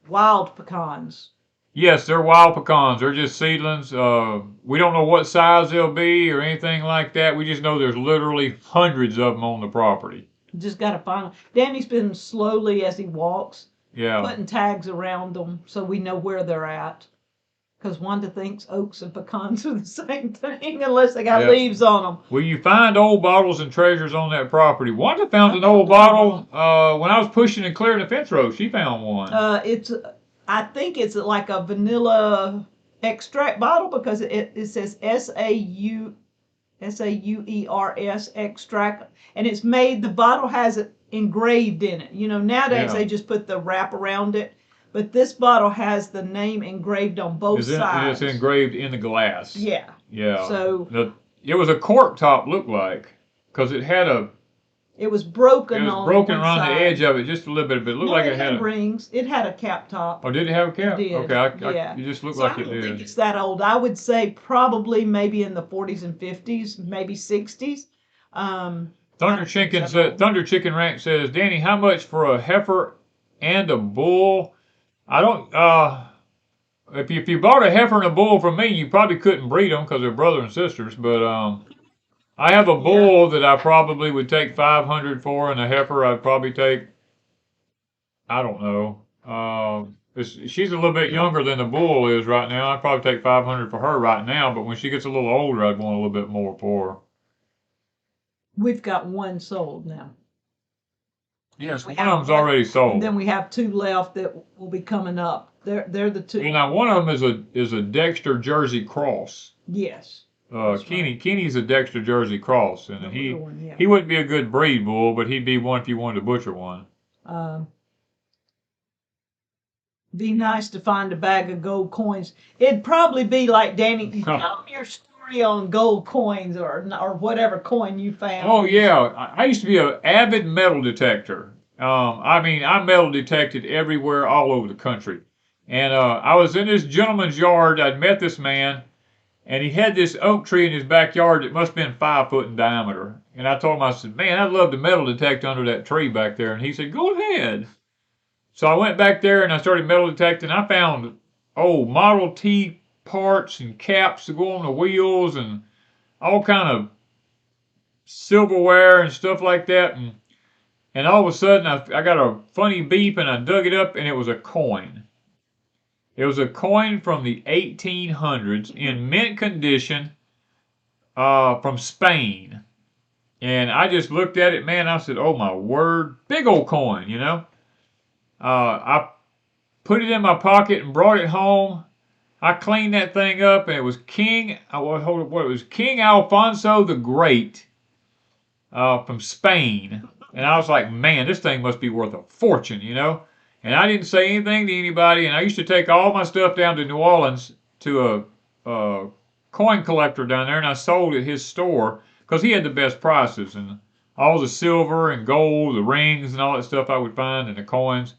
Speaker 2: wild pecans?
Speaker 1: Yes, they're wild pecans. They're just seedlings. We don't know what size they'll be or anything like that. We just know there's literally hundreds of them on the property.
Speaker 2: Just got to find them. Danny's been slowly, as he walks,
Speaker 1: yeah,
Speaker 2: putting tags around them so we know where they're at. Because Wanda thinks oaks and pecans are the same thing unless they got leaves on them.
Speaker 1: Well, you find old bottles and treasures on that property. Wanda found an old bottle when I was pushing and clearing the fence row. She found one.
Speaker 2: I think it's like a vanilla extract bottle because it says SAUERS extract, and it's made. The bottle has it engraved in it. You know, nowadays they just put the wrap around it. But this bottle has the name engraved on both sides.
Speaker 1: It's engraved in the glass.
Speaker 2: Yeah.
Speaker 1: Yeah.
Speaker 2: So
Speaker 1: it was a cork top, looked like, because it had a.
Speaker 2: It was broken.
Speaker 1: It was broken around the edge of it, just a little bit. But it looked like it had
Speaker 2: rings. It had a cap top.
Speaker 1: Oh, did it have a cap?
Speaker 2: It did.
Speaker 1: Okay. It just looked like it did.
Speaker 2: I don't think it's that old. I would say probably maybe in the 40s and 50s, maybe 60s.
Speaker 1: Thunder Chicken Ranch says, Danny, how much for a heifer and a bull? I don't, if you bought a heifer and a bull from me, you probably couldn't breed them because they're brother and sisters, but, I have a bull that I probably would take 500 for, and a heifer I'd probably take, I don't know, she's a little bit younger than the bull is right now. I'd probably take 500 for her right now, but when she gets a little older, I'd want a little bit more for her.
Speaker 2: We've got one sold now.
Speaker 1: Yes, one of them's already sold.
Speaker 2: And then we have 2 left that will be coming up. They're the 2.
Speaker 1: Well, now one of them is a Dexter Jersey cross.
Speaker 2: Yes.
Speaker 1: Keeney's a Dexter Jersey cross, and he wouldn't be a good breed bull, but he'd be one if you wanted to butcher one.
Speaker 2: Be nice to find a bag of gold coins. It'd probably be like, Danny, tell me your story on gold coins or whatever coin you found.
Speaker 1: Oh yeah, I used to be an avid metal detector. I metal detected everywhere, all over the country. And I was in this gentleman's yard. I'd met this man, and he had this oak tree in his backyard that must have been 5 foot in diameter. And I told him, I said, man, I'd love to metal detect under that tree back there. And he said, go ahead. So I went back there and I started metal detecting. I found old Model T parts and caps to go on the wheels and all kind of silverware and stuff like that. And all of a sudden I got a funny beep and I dug it up and it was a coin. It was a coin from the 1800s in mint condition from Spain. And I just looked at it, man. I said, oh my word, big old coin, you know. I put it in my pocket and brought it home. I cleaned that thing up, and it was King Alfonso the Great from Spain. And I was like, man, this thing must be worth a fortune, you know. And I didn't say anything to anybody. And I used to take all my stuff down to New Orleans to a coin collector down there, and I sold at his store because he had the best prices and all the silver and gold, the rings and all that stuff I would find, and the coins.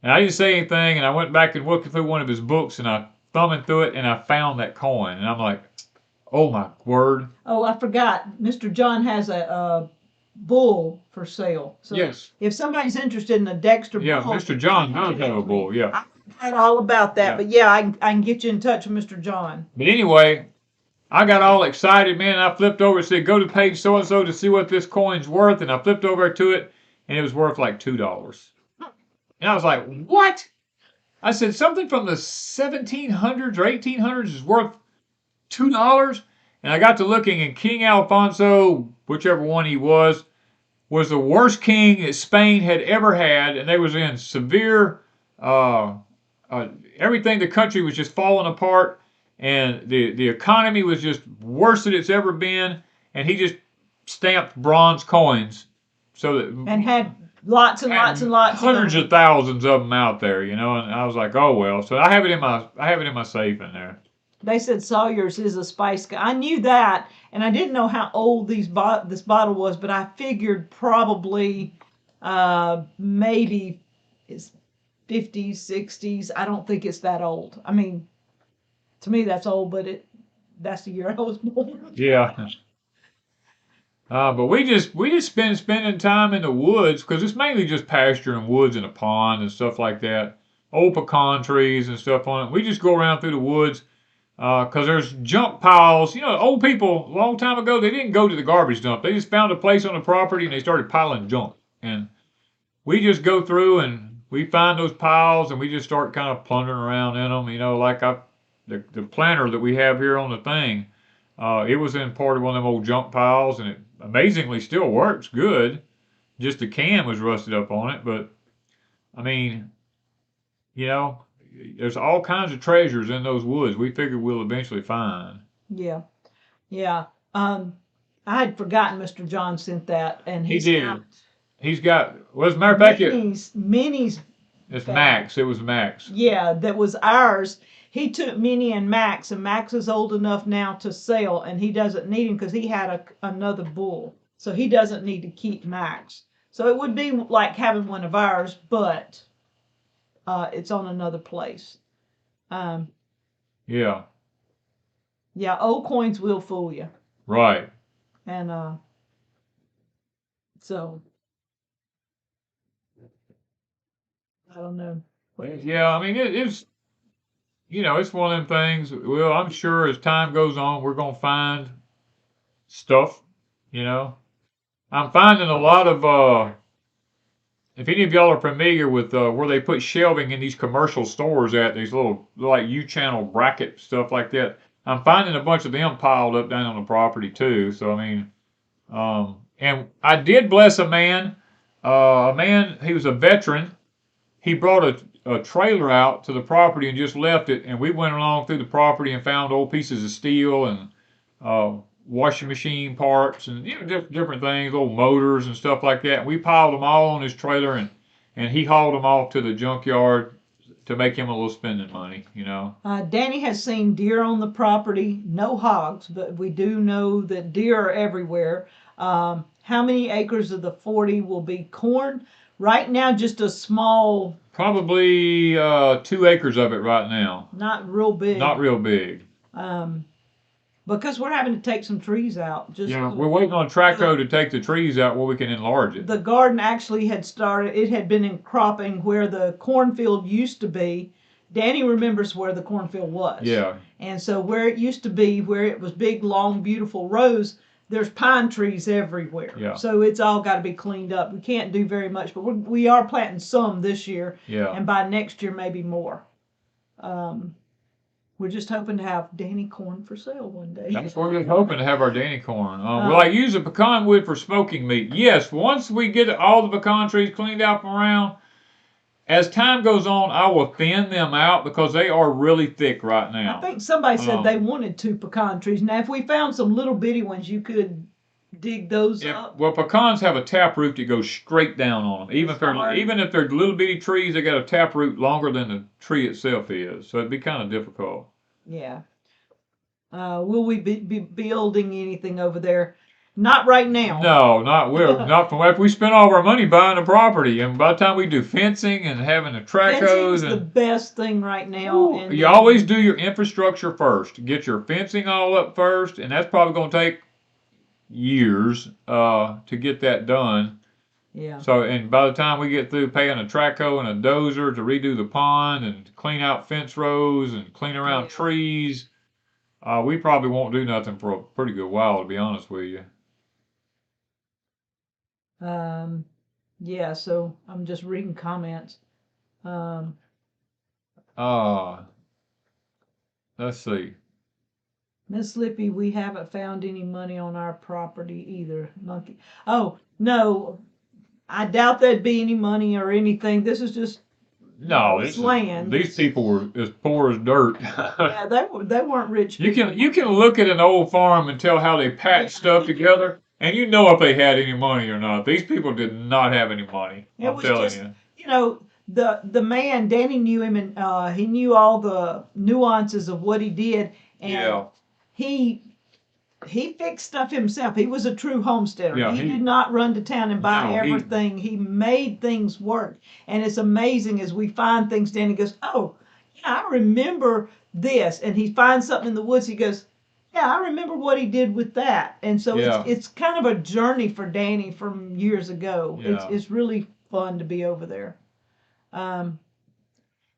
Speaker 1: And I didn't say anything, and I went back and looked through one of his books, and I thumbing through it, and I found that coin. And I'm like, oh my word.
Speaker 2: Oh, I forgot. Mr. John has a bull for sale. So
Speaker 1: yes.
Speaker 2: If somebody's interested in a Dexter bull.
Speaker 1: Yeah, Mr. John does have a bull, yeah.
Speaker 2: I forgot all about that, but yeah, I can get you in touch with Mr. John.
Speaker 1: But anyway, I got all excited, man. I flipped over and said, go to page so-and-so to see what this coin's worth. And I flipped over to it, and it was worth like $2. And I was like, what? I said something from the 1700s or 1800s is worth $2. And I got to looking, and King Alfonso, whichever one he was the worst king that Spain had ever had, and they was in severe. Uh, Everything, the country was just falling apart, and the economy was just worse than it's ever been. And he just stamped bronze coins, so that
Speaker 2: and had lots and lots and lots,
Speaker 1: hundreds of thousands of them out there, you know. And I was like, oh well. So I have it in my safe in there.
Speaker 2: They said Sawyer's is a spice guy. I knew that, and I didn't know how old this bottle was, but I figured probably maybe it's 50s, 60s. I don't think it's that old. I mean, to me that's old, but that's the year I was born.
Speaker 1: Yeah. But we just spending time in the woods because it's mainly just pasture and woods and a pond and stuff like that. Old pecan trees and stuff on it. We just go around through the woods because there's junk piles. You know, old people a long time ago, they didn't go to the garbage dump. They just found a place on the property and they started piling junk. And we just go through and we find those piles and we just start kind of plundering around in them. You know, like the planter that we have here on the thing. It was in part of one of them old junk piles, and it amazingly still works good. Just the can was rusted up on it, but I mean, you know, there's all kinds of treasures in those woods. We figure we'll eventually find.
Speaker 2: Yeah, yeah. I had forgotten Mr. John sent that, and
Speaker 1: He did. He's got. Well, as a matter of fact,
Speaker 2: Minnie's.
Speaker 1: It's Max. It was Max.
Speaker 2: Yeah, that was ours. He took Minnie and Max is old enough now to sell, and he doesn't need him because he had another bull, so he doesn't need to keep Max. So it would be like having one of ours, but it's on another place.
Speaker 1: Yeah.
Speaker 2: Yeah, old coins will fool you.
Speaker 1: Right.
Speaker 2: And so I don't know.
Speaker 1: Yeah, I mean it's you know, it's one of them things. Well, I'm sure as time goes on, we're gonna find stuff. You know, I'm finding a lot of. If any of y'all are familiar with where they put shelving in these commercial stores at these little like U-channel bracket stuff like that, I'm finding a bunch of them piled up down on the property too. So I mean, and I did bless a man. He was a veteran. He brought a trailer out to the property and just left it, and we went along through the property and found old pieces of steel and washing machine parts and you know different things, old motors and stuff like that. And we piled them all on his trailer, and he hauled them off to the junkyard to make him a little spending money, you know.
Speaker 2: Danny has seen deer on the property, no hogs, but we do know that deer are everywhere. How many acres of the 40 will be corn? Right now, just a small.
Speaker 1: Probably 2 acres of it right now.
Speaker 2: Not real big.
Speaker 1: Not real big.
Speaker 2: Because we're having to take some trees out.
Speaker 1: Yeah, we're waiting on Traco to take the trees out where we can enlarge it.
Speaker 2: The garden actually had started. It had been in cropping where the cornfield used to be. Danny remembers where the cornfield was.
Speaker 1: Yeah.
Speaker 2: And so where it used to be, where it was big, long, beautiful rows, there's pine trees everywhere.
Speaker 1: Yeah.
Speaker 2: So it's all got to be cleaned up. We can't do very much, but we are planting some this year.
Speaker 1: Yeah.
Speaker 2: And by next year, maybe more. We're just hoping to have Danny corn for sale one day.
Speaker 1: That's what we're hoping to have our Danny corn. Will I use the pecan wood for smoking meat? Yes. Once we get all the pecan trees cleaned out from around, as time goes on, I will thin them out because they are really thick right now.
Speaker 2: I think somebody said they wanted 2 pecan trees. Now, if we found some little bitty ones, you could dig those up.
Speaker 1: Well, pecans have a taproot that goes straight down on them. Even if they're little bitty trees, they got a taproot longer than the tree itself is. So it'd be kind of difficult.
Speaker 2: Yeah. Will we be building anything over there? Not right now.
Speaker 1: No, not from after we spent all of our money buying the property, and by the time we do fencing and having the track hose,
Speaker 2: the best thing right now.
Speaker 1: You always do your infrastructure first. Get your fencing all up first, and that's probably going to take years to get that done.
Speaker 2: Yeah.
Speaker 1: So, and by the time we get through paying a track hoe and a dozer to redo the pond and clean out fence rows and clean around trees, we probably won't do nothing for a pretty good while, to be honest with you.
Speaker 2: Yeah, so I'm just reading comments.
Speaker 1: Let's see.
Speaker 2: Miss Lippy, we haven't found any money on our property either. Monkey. Oh, no. I doubt there'd be any money or anything. This is just
Speaker 1: No,
Speaker 2: it's land.
Speaker 1: these people were as poor as dirt.
Speaker 2: Yeah, they weren't rich
Speaker 1: You
Speaker 2: people.
Speaker 1: can look at an old farm and tell how they patched stuff together, and you know if they had any money or not. These people did not have any money.
Speaker 2: It
Speaker 1: I'm
Speaker 2: was
Speaker 1: telling
Speaker 2: just,
Speaker 1: you.
Speaker 2: the man, Danny knew him, and he knew all the nuances of what he did, and
Speaker 1: Yeah.
Speaker 2: he fixed stuff himself. He was a true homesteader.
Speaker 1: Yeah,
Speaker 2: he did not run to town and buy
Speaker 1: No,
Speaker 2: everything. He made things work, and it's amazing as we find things. Danny goes, "Oh, yeah, I remember this," and he finds something in the woods. He goes, "Yeah, I remember what he did with that." And so
Speaker 1: Yeah.
Speaker 2: it's kind of a journey for Danny from years ago.
Speaker 1: Yeah.
Speaker 2: It's really fun to be over there.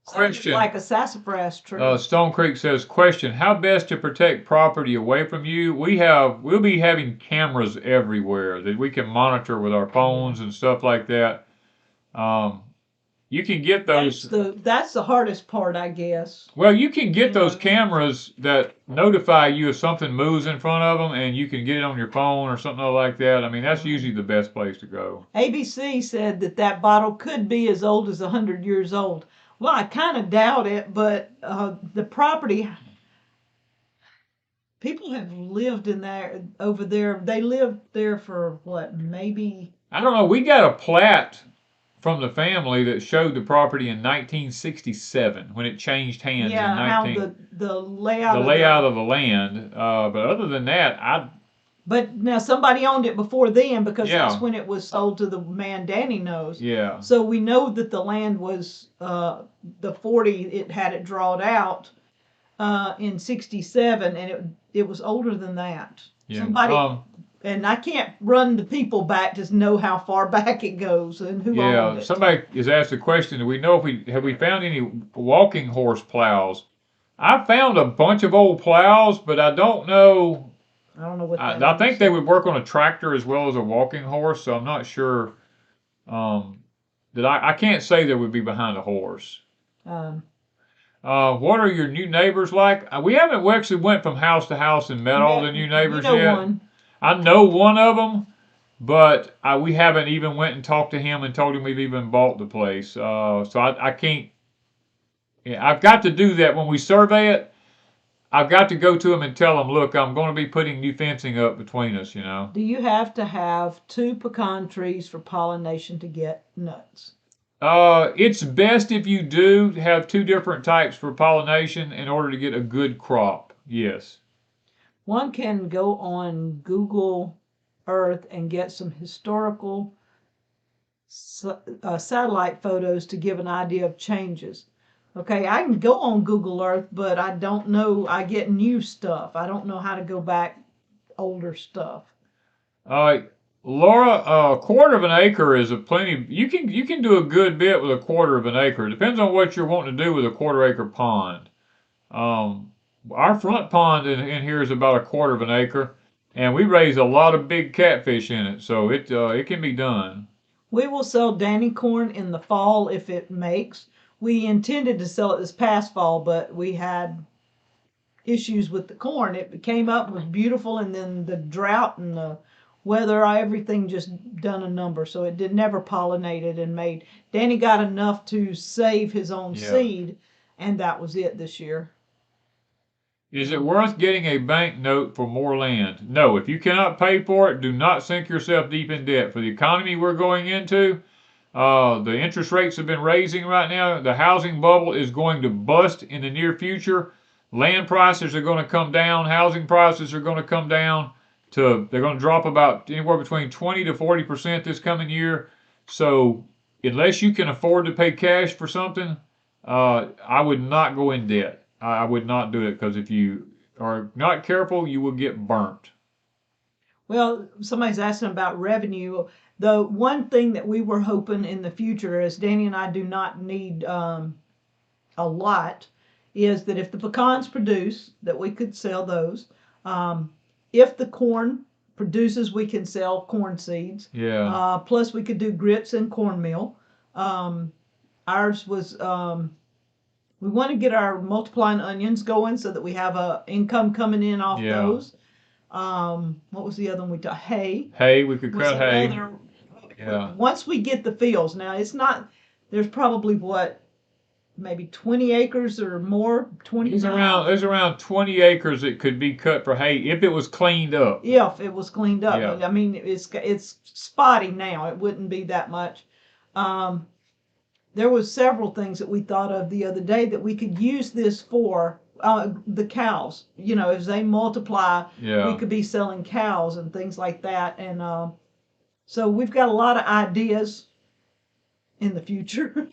Speaker 1: Question.
Speaker 2: Like a sassafras tree.
Speaker 1: Stone Creek says, question, how best to protect property away from you? We'll be having cameras everywhere that we can monitor with our phones and stuff like that. You can get those.
Speaker 2: That's the hardest part, I guess.
Speaker 1: Well, you can get those cameras that notify you if something moves in front of them, and you can get it on your phone or something like that. I mean, that's usually the best place to go.
Speaker 2: ABC said that bottle could be as old as 100 years old. Well, I kind of doubt it, but the property, people have lived in there, over there. They lived there for what, maybe?
Speaker 1: I don't know. We got a plat from the family that showed the property in 1967 when it changed hands.
Speaker 2: Yeah,
Speaker 1: in
Speaker 2: how the layout.
Speaker 1: The layout of the land. But other than that,
Speaker 2: But now somebody owned it before then, because
Speaker 1: Yeah.
Speaker 2: that's when it was sold to the man Danny knows.
Speaker 1: Yeah.
Speaker 2: So we know that the land was the 40. It had it drawn out in 67, and it was older than that.
Speaker 1: Yeah.
Speaker 2: Somebody. And I can't run the people back to know how far back it goes and who owned it.
Speaker 1: Somebody has asked a question. Do we know if have we found any walking horse plows? I found a bunch of old plows, but I don't know.
Speaker 2: I don't know what that
Speaker 1: I think they would work on a tractor as well as a walking horse, so I'm not sure. That I can't say they would be behind a horse. What are your new neighbors like? We actually went from house to house and met all the new neighbors yet.
Speaker 2: One.
Speaker 1: I know one of them, but we haven't even went and talked to him and told him we've even bought the place. So I can't. Yeah, I've got to do that when we survey it. I've got to go to him and tell him, look, I'm going to be putting new fencing up between us.
Speaker 2: Do you have to have 2 pecan trees for pollination to get nuts?
Speaker 1: It's best if you do have 2 different types for pollination in order to get a good crop. Yes.
Speaker 2: One can go on Google Earth and get some historical satellite photos to give an idea of changes. Okay, I can go on Google Earth, but I don't know. I get new stuff. I don't know how to go back older stuff.
Speaker 1: Laura, a quarter of an acre is a plenty. You can do a good bit with a quarter of an acre. It depends on what you're wanting to do with a quarter acre pond. Our front pond in here is about a quarter of an acre, and we raise a lot of big catfish in it, so it can be done.
Speaker 2: We will sell Danny corn in the fall if it makes. We intended to sell it this past fall, but we had issues with the corn. It came up, was beautiful, and then the drought and the weather, everything just done a number. So it never pollinated and made. Danny got enough to save his own seed, and that was it this year.
Speaker 1: Is it worth getting a bank note for more land? No. If you cannot pay for it, do not sink yourself deep in debt. For the economy we're going into, the interest rates have been raising right now. The housing bubble is going to bust in the near future. Land prices are going to come down. Housing prices are going to come down. They're going to drop about anywhere between 20 to 40% this coming year. So unless you can afford to pay cash for something, I would not go in debt. I would not do it, because if you are not careful, you will get burnt.
Speaker 2: Well, somebody's asking about revenue. The one thing that we were hoping in the future, as Danny and I do not need a lot, is that if the pecans produce, that we could sell those. If the corn produces, we can sell corn seeds.
Speaker 1: Yeah.
Speaker 2: Plus, we could do grits and cornmeal. Ours was We want to get our multiplying onions going so that we have a income coming in off those. What was the other one we talked? Hay.
Speaker 1: Hay, we could cut hay.
Speaker 2: Yeah. Once we get the fields, now it's not. There's probably what, maybe 20 acres or more. 20.
Speaker 1: There's around 20 acres that could be cut for hay if it was cleaned up.
Speaker 2: If it was cleaned up.
Speaker 1: Yeah.
Speaker 2: I mean, it's spotty now. It wouldn't be that much. There was several things that we thought of the other day that we could use this for. The cows, as they multiply, we could be selling cows and things like that. And so we've got a lot of ideas in the future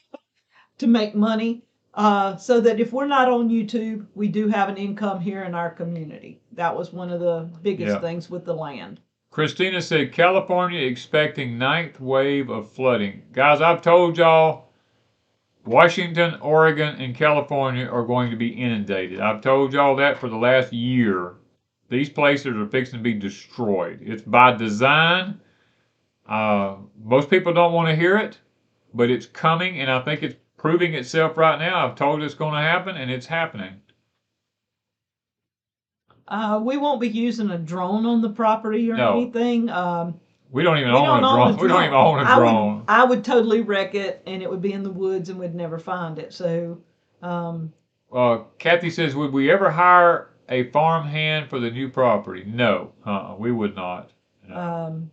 Speaker 2: to make money, so that if we're not on YouTube, we do have an income here in our community. That was one of the biggest things with the land.
Speaker 1: Christina said, California expecting 9th wave of flooding. Guys, I've told y'all, Washington, Oregon, and California are going to be inundated. I've told y'all that for the last year. These places are fixing to be destroyed. It's by design. Most people don't want to hear it, but it's coming, and I think it's proving itself right now. I've told it's going to happen, and it's happening.
Speaker 2: We won't be using a drone on the property or anything.
Speaker 1: We don't even own a drone. We don't even own a drone.
Speaker 2: I would totally wreck it, and it would be in the woods, and we'd never find it. So,
Speaker 1: Kathy says, would we ever hire a farm hand for the new property? No, we would not. No.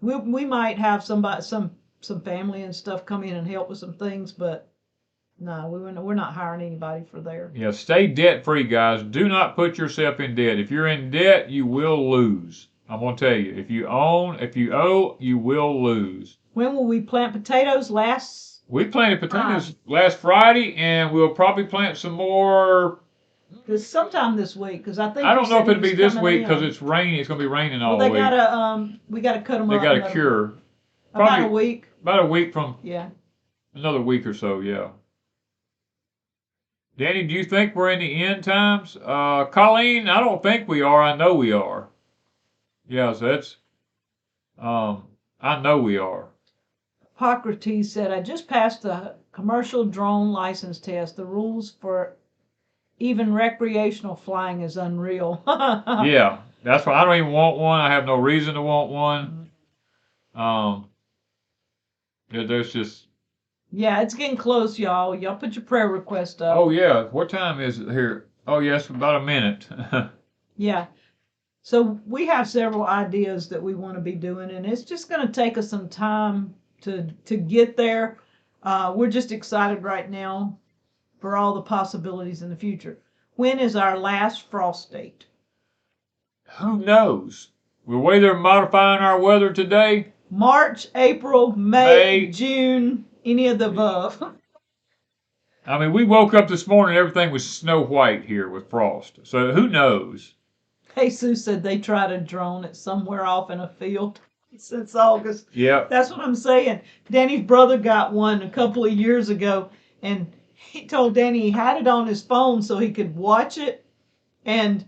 Speaker 2: We might have some family and stuff come in and help with some things, but no, we're not hiring anybody for there.
Speaker 1: Yeah, stay debt free, guys. Do not put yourself in debt. If you're in debt, you will lose. I'm gonna tell you, if you owe, you will lose.
Speaker 2: When will we plant potatoes?
Speaker 1: We planted potatoes last Friday, and we'll probably plant some more.
Speaker 2: Sometime this week, because I
Speaker 1: don't know if it'll be this week because it's raining. It's gonna be raining all week.
Speaker 2: We gotta cut them up.
Speaker 1: They gotta cure.
Speaker 2: Probably about a week.
Speaker 1: About a week from.
Speaker 2: Yeah.
Speaker 1: Another week or so, yeah. Danny, do you think we're in the end times? Colleen, I don't think we are. I know we are. Yeah, so that's, I know we are.
Speaker 2: Hippocrates said, I just passed the commercial drone license test. The rules for even recreational flying is unreal.
Speaker 1: Yeah, that's why I don't even want one. I have no reason to want one. There's just.
Speaker 2: Yeah, it's getting close, y'all. Y'all put your prayer request up.
Speaker 1: Oh, yeah. What time is it here? Oh, yes, about a minute.
Speaker 2: Yeah. So we have several ideas that we want to be doing, and it's just going to take us some time to get there. We're just excited right now for all the possibilities in the future. When is our last frost date?
Speaker 1: Who knows? The way they're modifying our weather today.
Speaker 2: March, April, May, June, any of the above.
Speaker 1: I mean, we woke up this morning, everything was snow white here with frost. So who knows?
Speaker 2: Jesus said they tried a drone at somewhere off in a field since August.
Speaker 1: Yeah.
Speaker 2: That's what I'm saying. Danny's brother got one a couple of years ago, and he told Danny he had it on his phone so he could watch it, and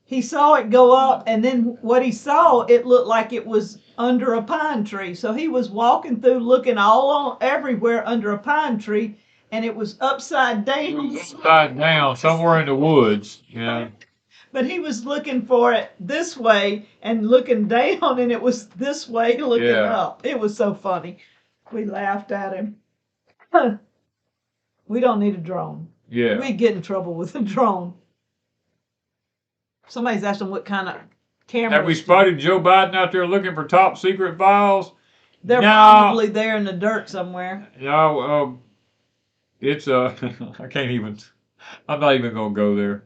Speaker 2: he saw it go up, and then what he saw, it looked like it was under a pine tree. So he was walking through looking everywhere under a pine tree, and it was upside down.
Speaker 1: Upside down, somewhere in the woods, yeah.
Speaker 2: But he was looking for it this way and looking down, and it was this way looking up. It was so funny. We laughed at him. We don't need a drone.
Speaker 1: Yeah.
Speaker 2: We get in trouble with a drone. Somebody's asking what kind of camera.
Speaker 1: Have we spotted Joe Biden out there looking for top secret files?
Speaker 2: They're probably there in the dirt somewhere.
Speaker 1: No, it's I can't even. I'm not even gonna go there.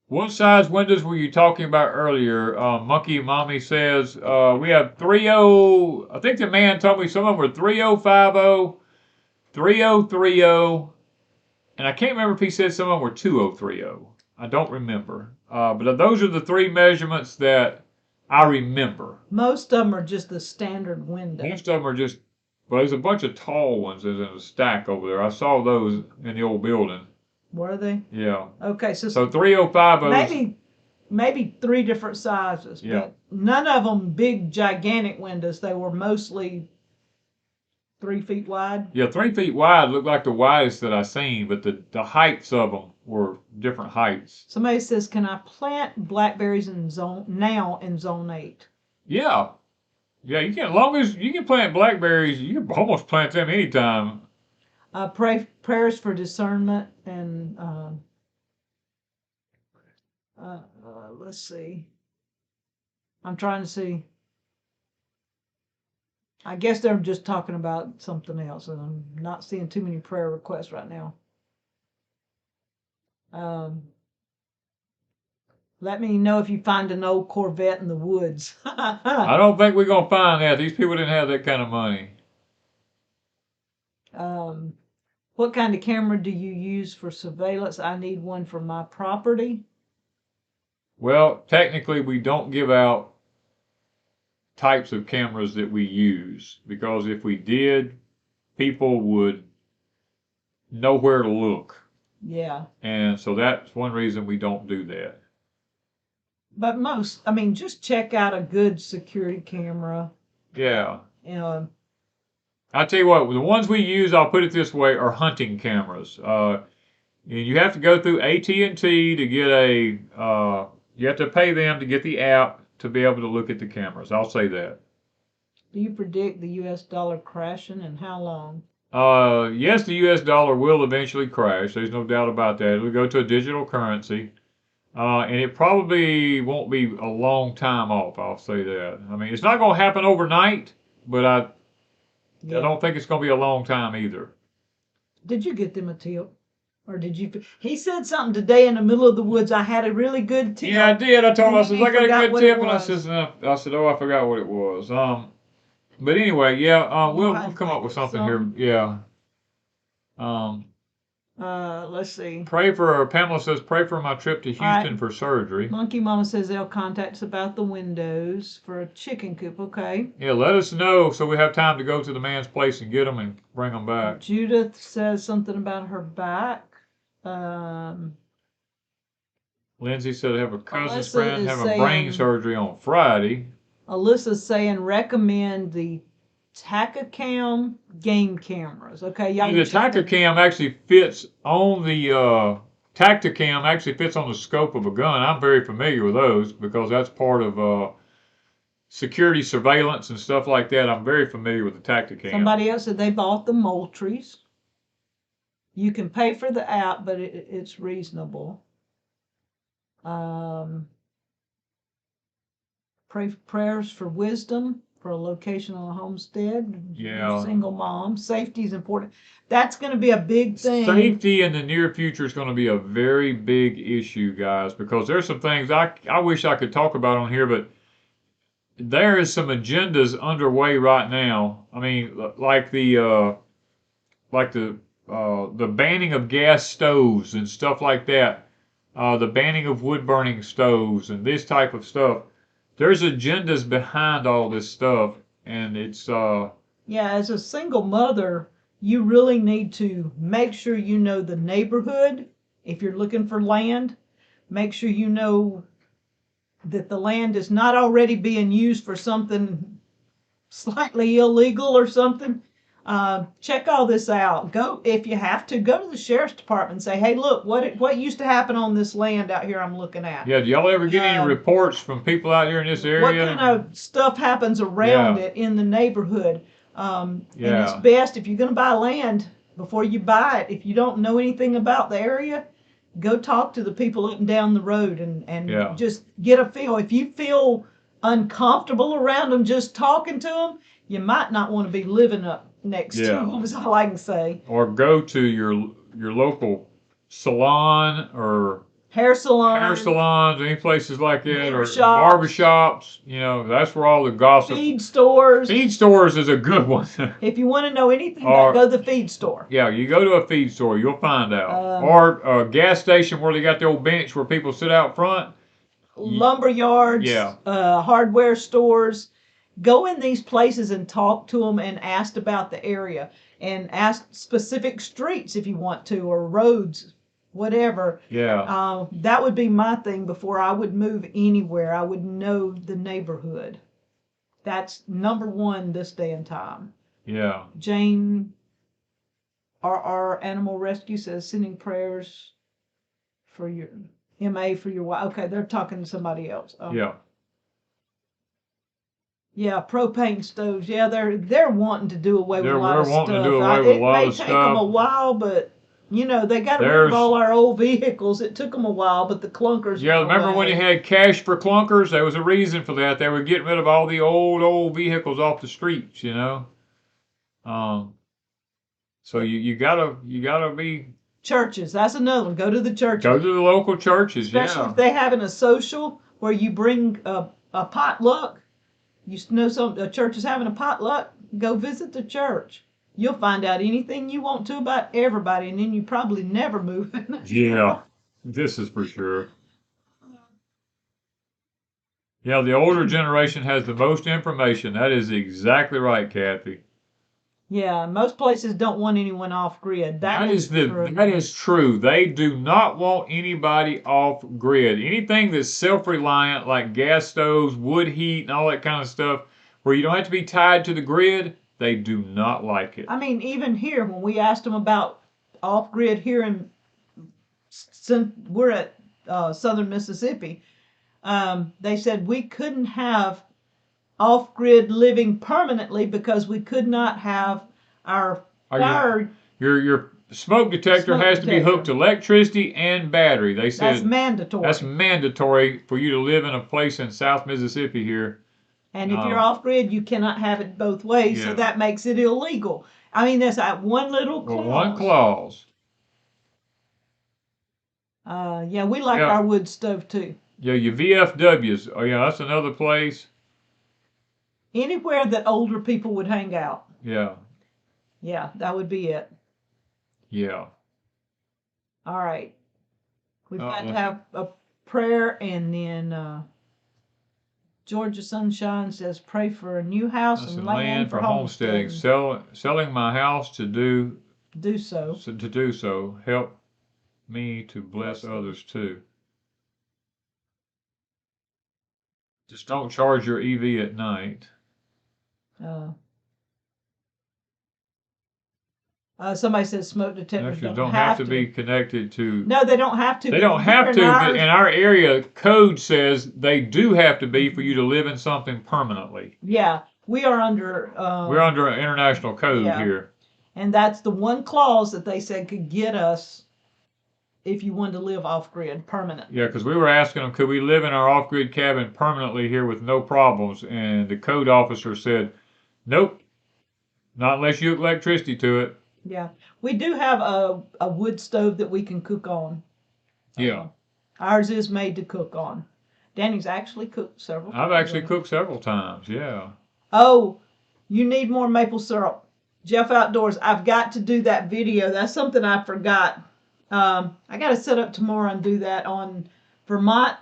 Speaker 1: What size windows were you talking about earlier? Monkey Mommy says we have 30. I think the man told me some of them were 3050, 3030, and I can't remember if he said some of them were 2030. I don't remember. But those are the three measurements that I remember.
Speaker 2: Most of them are just the standard window.
Speaker 1: Most of them are just. Well, there's a bunch of tall ones. There's in a stack over there. I saw those in the old building.
Speaker 2: Were they?
Speaker 1: Yeah.
Speaker 2: Okay, so
Speaker 1: 3050.
Speaker 2: Maybe three different sizes.
Speaker 1: Yeah.
Speaker 2: But none of them big gigantic windows. They were mostly 3 feet wide?
Speaker 1: Yeah, 3 feet wide looked like the widest that I seen, but the heights of them were different heights.
Speaker 2: Somebody says, can I plant blackberries in zone 8?
Speaker 1: Yeah. Yeah, you can, as long as you can plant blackberries, you can almost plant them anytime.
Speaker 2: Prayers for discernment and let's see. I'm trying to see. I guess they're just talking about something else, and I'm not seeing too many prayer requests right now. Let me know if you find an old Corvette in the woods.
Speaker 1: I don't think we're going to find that. These people didn't have that kind of money.
Speaker 2: What kind of camera do you use for surveillance? I need one for my property.
Speaker 1: Well, technically, we don't give out types of cameras that we use, because if we did, people would know where to look.
Speaker 2: Yeah.
Speaker 1: And so that's one reason we don't do that.
Speaker 2: But just check out a good security camera.
Speaker 1: Yeah.
Speaker 2: I
Speaker 1: tell you what, the ones we use, I'll put it this way, are hunting cameras. You have to go through AT&T to get you have to pay them to get the app to be able to look at the cameras. I'll say that.
Speaker 2: Do you predict the U.S. dollar crashing, and how long?
Speaker 1: Yes, the U.S. dollar will eventually crash. There's no doubt about that. It'll go to a digital currency. And it probably won't be a long time off, I'll say that. I mean, it's not going to happen overnight, but I don't think it's going to be a long time either.
Speaker 2: Did you get them a tip? Or did you? He said something today in the middle of the woods. I had a really good tip.
Speaker 1: Yeah, I did. I told him, I said, I got a good tip. And I said, oh, I forgot what it was. But anyway, we'll come up with something here. Yeah.
Speaker 2: Let's see.
Speaker 1: Pamela says, pray for my trip to Houston for surgery.
Speaker 2: Monkey Mama says they'll contact us about the windows for a chicken coop. Okay.
Speaker 1: Yeah, let us know so we have time to go to the man's place and get them and bring them back.
Speaker 2: Judith says something about her back.
Speaker 1: Lindsay said I have a cousin's friend having brain surgery on Friday.
Speaker 2: Alyssa's saying recommend the Tacticam game cameras. Okay, y'all.
Speaker 1: The Tacticam actually fits on the Tacticam actually fits on the scope of a gun. I'm very familiar with those because that's part of security surveillance and stuff like that. I'm very familiar with the Tacticam.
Speaker 2: Somebody else said they bought the Moultries. You can pay for the app, but it's reasonable. Prayers for wisdom for a location on a homestead.
Speaker 1: Yeah.
Speaker 2: Single mom. Safety is important. That's going to be a big thing.
Speaker 1: Safety in the near future is going to be a very big issue, guys, because there's some things I wish I could talk about on here, but there is some agendas underway right now. I mean, like the banning of gas stoves and stuff like that, the banning of wood burning stoves and this type of stuff. There's agendas behind all this stuff, and it's
Speaker 2: as a single mother, you really need to make sure you know the neighborhood. If you're looking for land, make sure you know that the land is not already being used for something slightly illegal or something. Check all this out. Go, if you have to, go to the sheriff's department and say, hey, look, what used to happen on this land out here I'm looking at.
Speaker 1: Yeah, do y'all ever get any reports from people out here in this area?
Speaker 2: What kind of stuff happens around it in the neighborhood? And it's best, if you're going to buy land, before you buy it, if you don't know anything about the area, go talk to the people up and down the road and just get a feel. If you feel uncomfortable around them just talking to them, you might not want to be living up next to them, is all I can say.
Speaker 1: Or go to your local salon or hair salons, any places like that, or barbershops. You know, that's where all the gossip.
Speaker 2: Feed stores.
Speaker 1: Feed stores is a good one.
Speaker 2: If you want to know anything, go to the feed store.
Speaker 1: Yeah, you go to a feed store, you'll find out. Or a gas station where they got the old bench where people sit out front.
Speaker 2: Lumber yards. Hardware stores. Go in these places and talk to them and ask about the area and ask specific streets if you want to, or roads, whatever.
Speaker 1: Yeah.
Speaker 2: That would be my thing before I would move anywhere. I would know the neighborhood. That's number one this day and time.
Speaker 1: Yeah.
Speaker 2: Jane RR Animal Rescue says sending prayers for your MA for your wife. Okay, they're talking to somebody else.
Speaker 1: Yeah.
Speaker 2: Yeah, propane stoves. Yeah, they're wanting to do away with a lot
Speaker 1: They're
Speaker 2: of
Speaker 1: wanting to
Speaker 2: stuff.
Speaker 1: do away with a
Speaker 2: It
Speaker 1: lot
Speaker 2: may
Speaker 1: of
Speaker 2: take them a
Speaker 1: stuff.
Speaker 2: while, but you know they got rid of
Speaker 1: There's
Speaker 2: all our old vehicles. It took them a while, but the clunkers
Speaker 1: Yeah,
Speaker 2: went
Speaker 1: remember when you
Speaker 2: away.
Speaker 1: had cash for clunkers? There was a reason for that. They were getting rid of all the old vehicles off the streets, you know. Um, so you gotta be
Speaker 2: Churches, that's another one. Go to the churches,
Speaker 1: go to the local churches,
Speaker 2: especially
Speaker 1: yeah.
Speaker 2: if they're having a social where you bring a potluck. You know a church is having a potluck. Go visit the church. You'll find out anything you want to about everybody, and then you probably never move in.
Speaker 1: Yeah, this is for sure. Yeah, the older generation has the most information. That is exactly right, Kathy.
Speaker 2: Yeah, most places don't want anyone off grid. That is true.
Speaker 1: That is true. They do not want anybody off grid. Anything that's self-reliant, like gas stoves, wood heat, and all that kind of stuff, where you don't have to be tied to the grid, they do not like it.
Speaker 2: I mean, even here, when we asked them about off grid here since we're at southern Mississippi, they said we couldn't have off grid living permanently because we could not have our fire.
Speaker 1: Your smoke detector has to be hooked to electricity and battery. They said
Speaker 2: that's mandatory.
Speaker 1: That's mandatory for you to live in a place in South Mississippi here.
Speaker 2: And if you're off grid, you cannot have it both ways,
Speaker 1: Yeah.
Speaker 2: so that makes it illegal. I mean, that's that one little clause.
Speaker 1: One clause.
Speaker 2: Yeah, we like our wood stove too.
Speaker 1: Yeah, your VFWs. Oh yeah, that's another place.
Speaker 2: Anywhere that older people would hang out.
Speaker 1: Yeah.
Speaker 2: Yeah, that would be it.
Speaker 1: Yeah.
Speaker 2: All right. We've got to have a prayer, and then Georgia Sunshine says, pray for a new house and land for homesteading.
Speaker 1: Selling my house to do
Speaker 2: so.
Speaker 1: To do so. Help me to bless others too. Just don't charge your EV at night.
Speaker 2: Somebody says smoke detectors
Speaker 1: don't have to be connected to.
Speaker 2: No, they don't have to.
Speaker 1: They don't have to, but in our area, code says they do have to be for you to live in something permanently.
Speaker 2: Yeah, we are under.
Speaker 1: We're under an international code here.
Speaker 2: And that's the one clause that they said could get us if you wanted to live off grid permanently.
Speaker 1: Yeah, because we were asking them, could we live in our off grid cabin permanently here with no problems? And the code officer said, nope, not unless you hook electricity to it.
Speaker 2: Yeah, we do have a wood stove that we can cook on.
Speaker 1: Yeah.
Speaker 2: Ours is made to cook on. Danny's actually cooked several times.
Speaker 1: I've actually cooked several times, yeah.
Speaker 2: Oh, you need more maple syrup. Jeff Outdoors, I've got to do that video. That's something I forgot. I got to set up tomorrow and do that on Vermont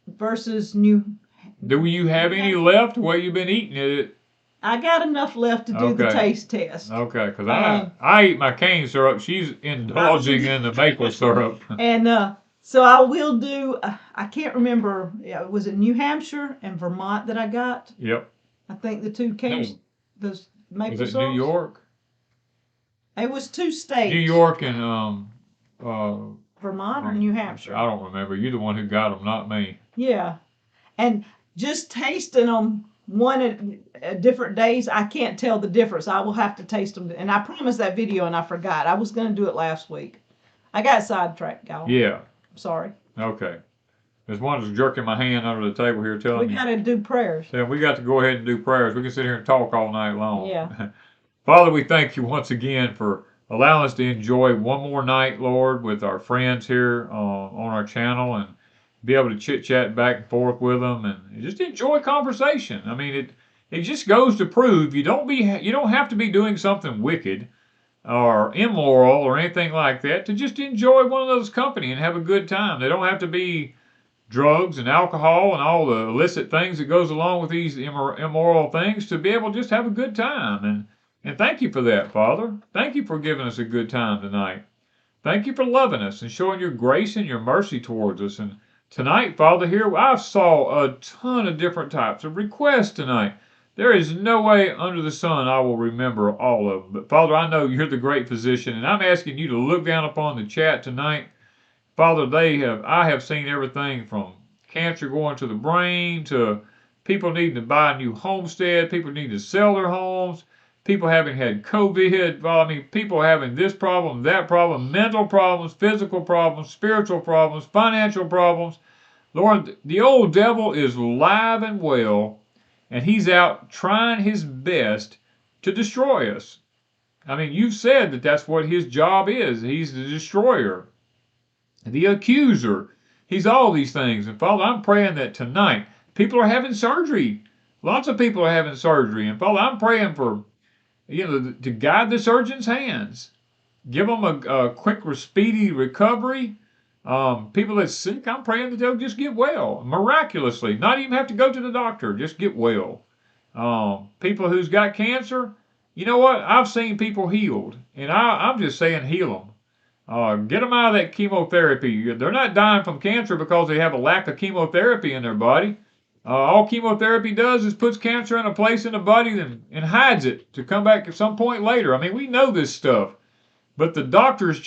Speaker 2: versus New.
Speaker 1: Do you have any left? What you been eating it?
Speaker 2: I got enough left to do the taste test.
Speaker 1: Okay, because I eat my cane syrup. She's indulging in the maple syrup.
Speaker 2: And so I will do, I can't remember, was it New Hampshire and Vermont that I got?
Speaker 1: Yep.
Speaker 2: I think the two came, those maple syrups.
Speaker 1: Was it New York?
Speaker 2: It was 2 states.
Speaker 1: New York and
Speaker 2: Vermont or New Hampshire?
Speaker 1: I don't remember. You're the one who got them, not me.
Speaker 2: Yeah. And just tasting them one at different days, I can't tell the difference. I will have to taste them. And I promised that video and I forgot. I was going to do it last week. I got sidetracked, y'all.
Speaker 1: Yeah.
Speaker 2: Sorry.
Speaker 1: Okay. There's one that's jerking my hand under the table here telling me.
Speaker 2: We got to do prayers.
Speaker 1: Yeah, we got to go ahead and do prayers. We can sit here and talk all night long.
Speaker 2: Yeah.
Speaker 1: Father, we thank you once again for allowing us to enjoy one more night, Lord, with our friends here on our channel and be able to chit-chat back and forth with them and just enjoy conversation. I mean, it just goes to prove you don't have to be doing something wicked or immoral or anything like that to just enjoy one of those company and have a good time. They don't have to be drugs and alcohol and all the illicit things that goes along with these immoral things to be able to just have a good time. And thank you for that, Father. Thank you for giving us a good time tonight. Thank you for loving us and showing your grace and your mercy towards us. And tonight, Father, here I saw a ton of different types of requests tonight. There is no way under the sun I will remember all of them. But Father, I know you're the great physician, and I'm asking you to look down upon the chat tonight. Father, I have seen everything from cancer going to the brain to people needing to buy a new homestead, people needing to sell their homes, people having had COVID. Well, I mean, people having this problem, that problem, mental problems, physical problems, spiritual problems, financial problems. Lord, the old devil is alive and well, and he's out trying his best to destroy us. I mean, you've said that that's what his job is. He's the destroyer, the accuser. He's all these things. And Father, I'm praying that tonight people are having surgery. Lots of people are having surgery. And Father, I'm praying for, to guide the surgeon's hands. Give them a quick, speedy recovery. People that's sick, I'm praying that they'll just get well miraculously. Not even have to go to the doctor. Just get well. People who's got cancer, you know what? I've seen people healed, and I'm just saying heal them. Get them out of that chemotherapy. They're not dying from cancer because they have a lack of chemotherapy in their body. All chemotherapy does is puts cancer in a place in the body and hides it to come back at some point later. I mean, we know this stuff, but the doctors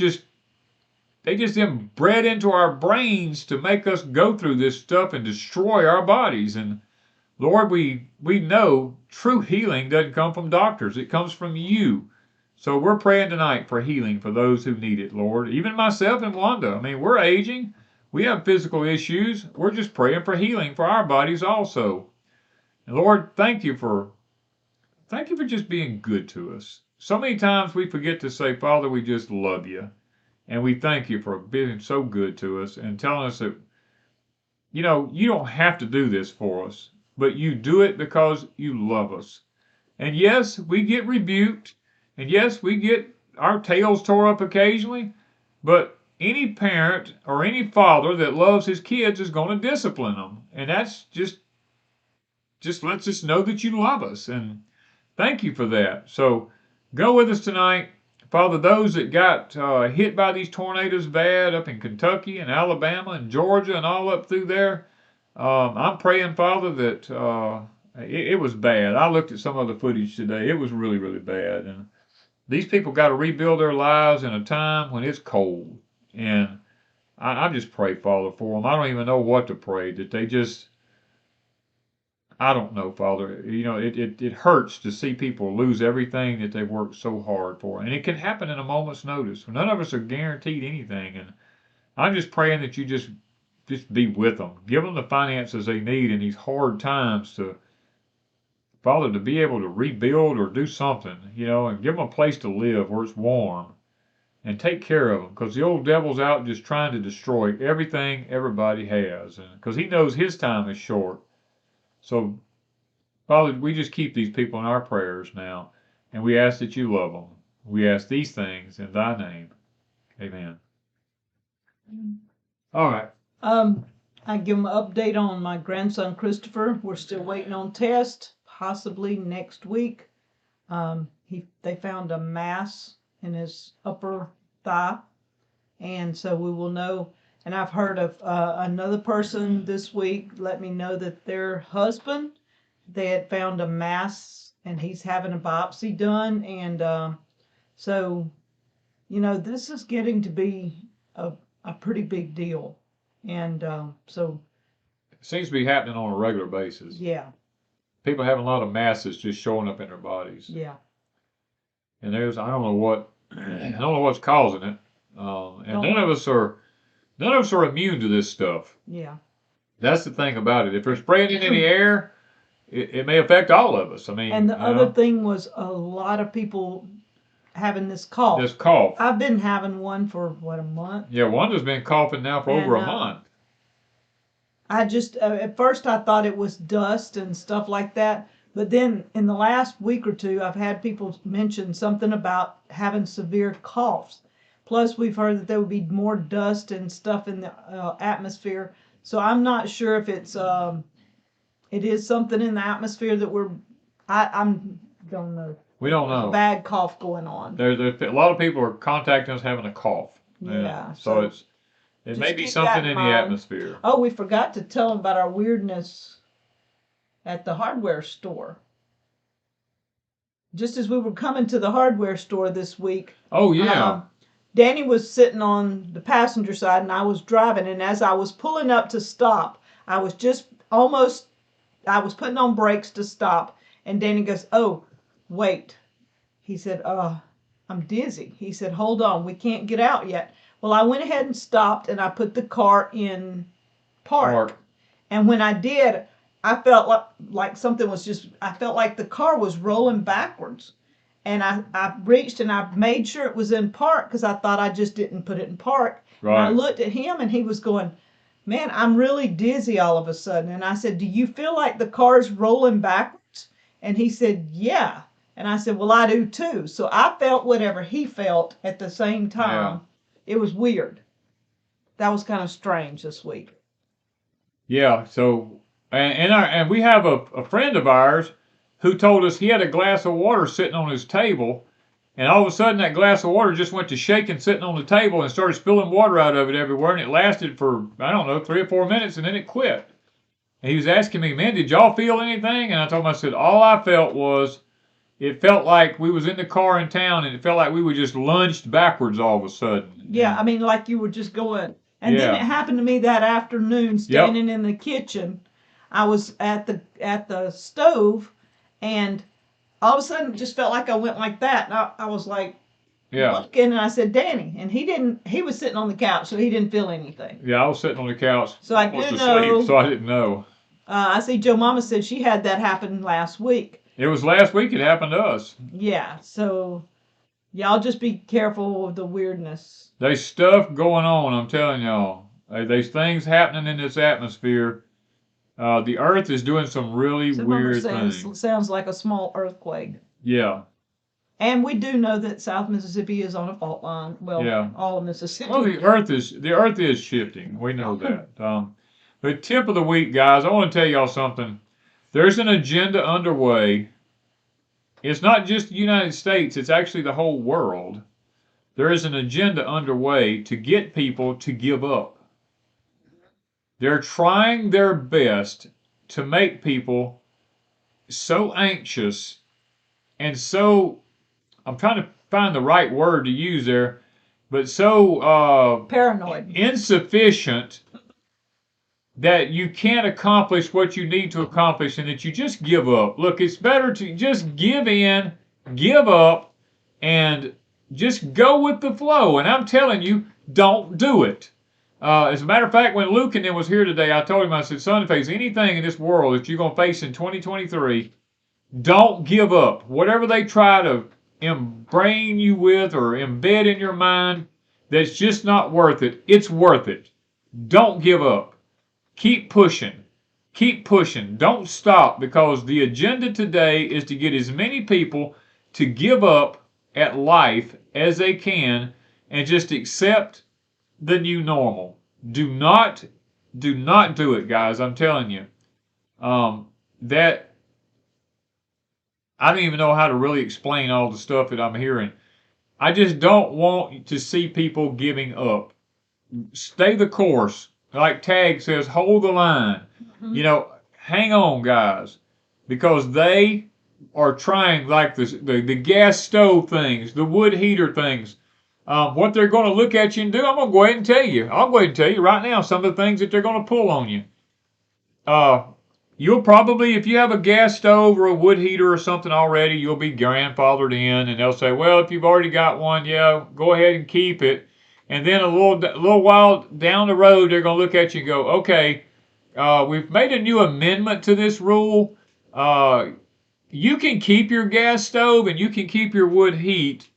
Speaker 1: they just bred into our brains to make us go through this stuff and destroy our bodies. And Lord, we know true healing doesn't come from doctors. It comes from you. So we're praying tonight for healing for those who need it, Lord. Even myself and Wanda. I mean, we're aging. We have physical issues. We're just praying for healing for our bodies also. And Lord, thank you for just being good to us. So many times we forget to say, Father, we just love you. And we thank you for being so good to us and telling us that, you don't have to do this for us, but you do it because you love us. And yes, we get rebuked. And yes, we get our tails tore up occasionally. But any parent or any father that loves his kids is going to discipline them. And that's just lets us know that you love us. And thank you for that. So go with us tonight. Father, those that got hit by these tornadoes bad up in Kentucky and Alabama and Georgia and all up through there, I'm praying, Father, that it was bad. I looked at some of the footage today. It was really, really bad. And these people got to rebuild their lives in a time when it's cold. And I just pray, Father, for them. I don't even know what to pray, that they just, I don't know, Father. It hurts to see people lose everything that they've worked so hard for. And it can happen in a moment's notice. None of us are guaranteed anything. And I'm just praying that you just be with them. Give them the finances they need in these hard times to, Father, to be able to rebuild or do something, and give them a place to live where it's warm. And take care of them, because the old devil's out just trying to destroy everything everybody has. And because he knows his time is short. So, Father, we just keep these people in our prayers now, and we ask that you love them. We ask these things in thy name. Amen. All right.
Speaker 2: I give them an update on my grandson Christopher. We're still waiting on test, possibly next week. They found a mass in his upper thigh, and so we will know. And I've heard of another person this week let me know that their husband, they had found a mass and he's having a biopsy done. And so, this is getting to be a pretty big deal. And so.
Speaker 1: It seems to be happening on a regular basis.
Speaker 2: Yeah.
Speaker 1: People having a lot of masses just showing up in their bodies.
Speaker 2: Yeah.
Speaker 1: And I don't know what's causing it. And none of us are immune to this stuff.
Speaker 2: Yeah.
Speaker 1: That's the thing about it. If they're spraying it in the air, it may affect all of us. I mean,
Speaker 2: and the other thing was a lot of people having this cough.
Speaker 1: This cough.
Speaker 2: I've been having one for a month.
Speaker 1: Yeah, Wanda's been coughing now for over a month.
Speaker 2: I just at first I thought it was dust and stuff like that, but then in the last week or two I've had people mention something about having severe coughs. Plus we've heard that there would be more dust and stuff in the atmosphere. So I'm not sure if it is something in the atmosphere that I don't know.
Speaker 1: We don't know.
Speaker 2: Bad cough going on.
Speaker 1: There's a lot of people are contacting us having a cough.
Speaker 2: Yeah.
Speaker 1: So it may be something in the atmosphere.
Speaker 2: Oh, we forgot to tell them about our weirdness at the hardware store. just as we were coming to the hardware store this week.
Speaker 1: Oh, yeah.
Speaker 2: Danny was sitting on the passenger side and I was driving. And as I was pulling up to stop, I was putting on brakes to stop. And Danny goes, "Oh, wait." He said, "I'm dizzy." He said, "Hold on, we can't get out yet." Well, I went ahead and stopped and I put the car in park. And when I did, I felt like something was I felt like the car was rolling backwards. And I reached and I made sure it was in park because I thought I just didn't put it in park.
Speaker 1: Right.
Speaker 2: And I looked at him and he was going, "Man, I'm really dizzy all of a sudden." And I said, "Do you feel like the car's rolling backwards?" And he said, "Yeah." And I said, "Well, I do too." So I felt whatever he felt at the same time. Yeah. It was weird. That was kind of strange this week.
Speaker 1: Yeah, so, and we have a friend of ours who told us he had a glass of water sitting on his table, and all of a sudden that glass of water just went to shaking sitting on the table and started spilling water out of it everywhere, and it lasted for, I don't know, 3 or 4 minutes, and then it quit. And he was asking me, "Man, did y'all feel anything?" And I told him, I said, all I felt was, it felt like we was in the car in town, and it felt like we were just lunged backwards all of a sudden.
Speaker 2: Yeah, I mean, like you were just going. And then it happened to me that afternoon, standing in the kitchen. I was at the stove, and all of a sudden, it just felt like I went like that. And I was like, looking, and I said, "Danny," and he was sitting on the couch, so he didn't feel anything.
Speaker 1: Yeah, I was sitting on the couch.
Speaker 2: So I didn't know.
Speaker 1: So I didn't know.
Speaker 2: I see Joe Mama said she had that happen last week.
Speaker 1: It was last week it happened to us.
Speaker 2: Yeah, so y'all just be careful of the weirdness.
Speaker 1: There's stuff going on, I'm telling y'all. There's things happening in this atmosphere. The earth is doing some really weird things.
Speaker 2: Sounds like a small earthquake.
Speaker 1: Yeah.
Speaker 2: And we do know that South Mississippi is on a fault line. Well, yeah. All of Mississippi.
Speaker 1: Well, the earth is shifting. We know that. The tip of the week, guys, I want to tell y'all something. There's an agenda underway. It's not just the United States, it's actually the whole world. There is an agenda underway to get people to give up. They're trying their best to make people so anxious and so, I'm trying to find the right word to use there, but so
Speaker 2: paranoid,
Speaker 1: insufficient that you can't accomplish what you need to accomplish and that you just give up. Look, it's better to just give in, give up, and just go with the flow. And I'm telling you, don't do it. As a matter of fact, when Luke and them was here today, I told him, I said, "Son, if there's anything in this world that you're going to face in 2023, don't give up. Whatever they try to brain you with or embed in your mind, that's just not worth it. It's worth it. Don't give up. Keep pushing. Keep pushing. Don't stop, because the agenda today is to get as many people to give up at life as they can and just accept the new normal. Do not do it, guys. I'm telling you. That I don't even know how to really explain all the stuff that I'm hearing. I just don't want to see people giving up. Stay the course. Like Tag says, hold the line. Mm-hmm. You know, hang on, guys, because they are trying, like the gas stove things, the wood heater things. What they're going to look at you and do, I'm going to go ahead and tell you. I'll go ahead and tell you right now some of the things that they're going to pull on you. You'll probably, if you have a gas stove or a wood heater or something already, you'll be grandfathered in, and they'll say, "Well, if you've already got one, yeah, go ahead and keep it." And then a little while down the road, they're going to look at you and go, "Okay, we've made a new amendment to this rule. You can keep your gas stove and you can keep your wood heat,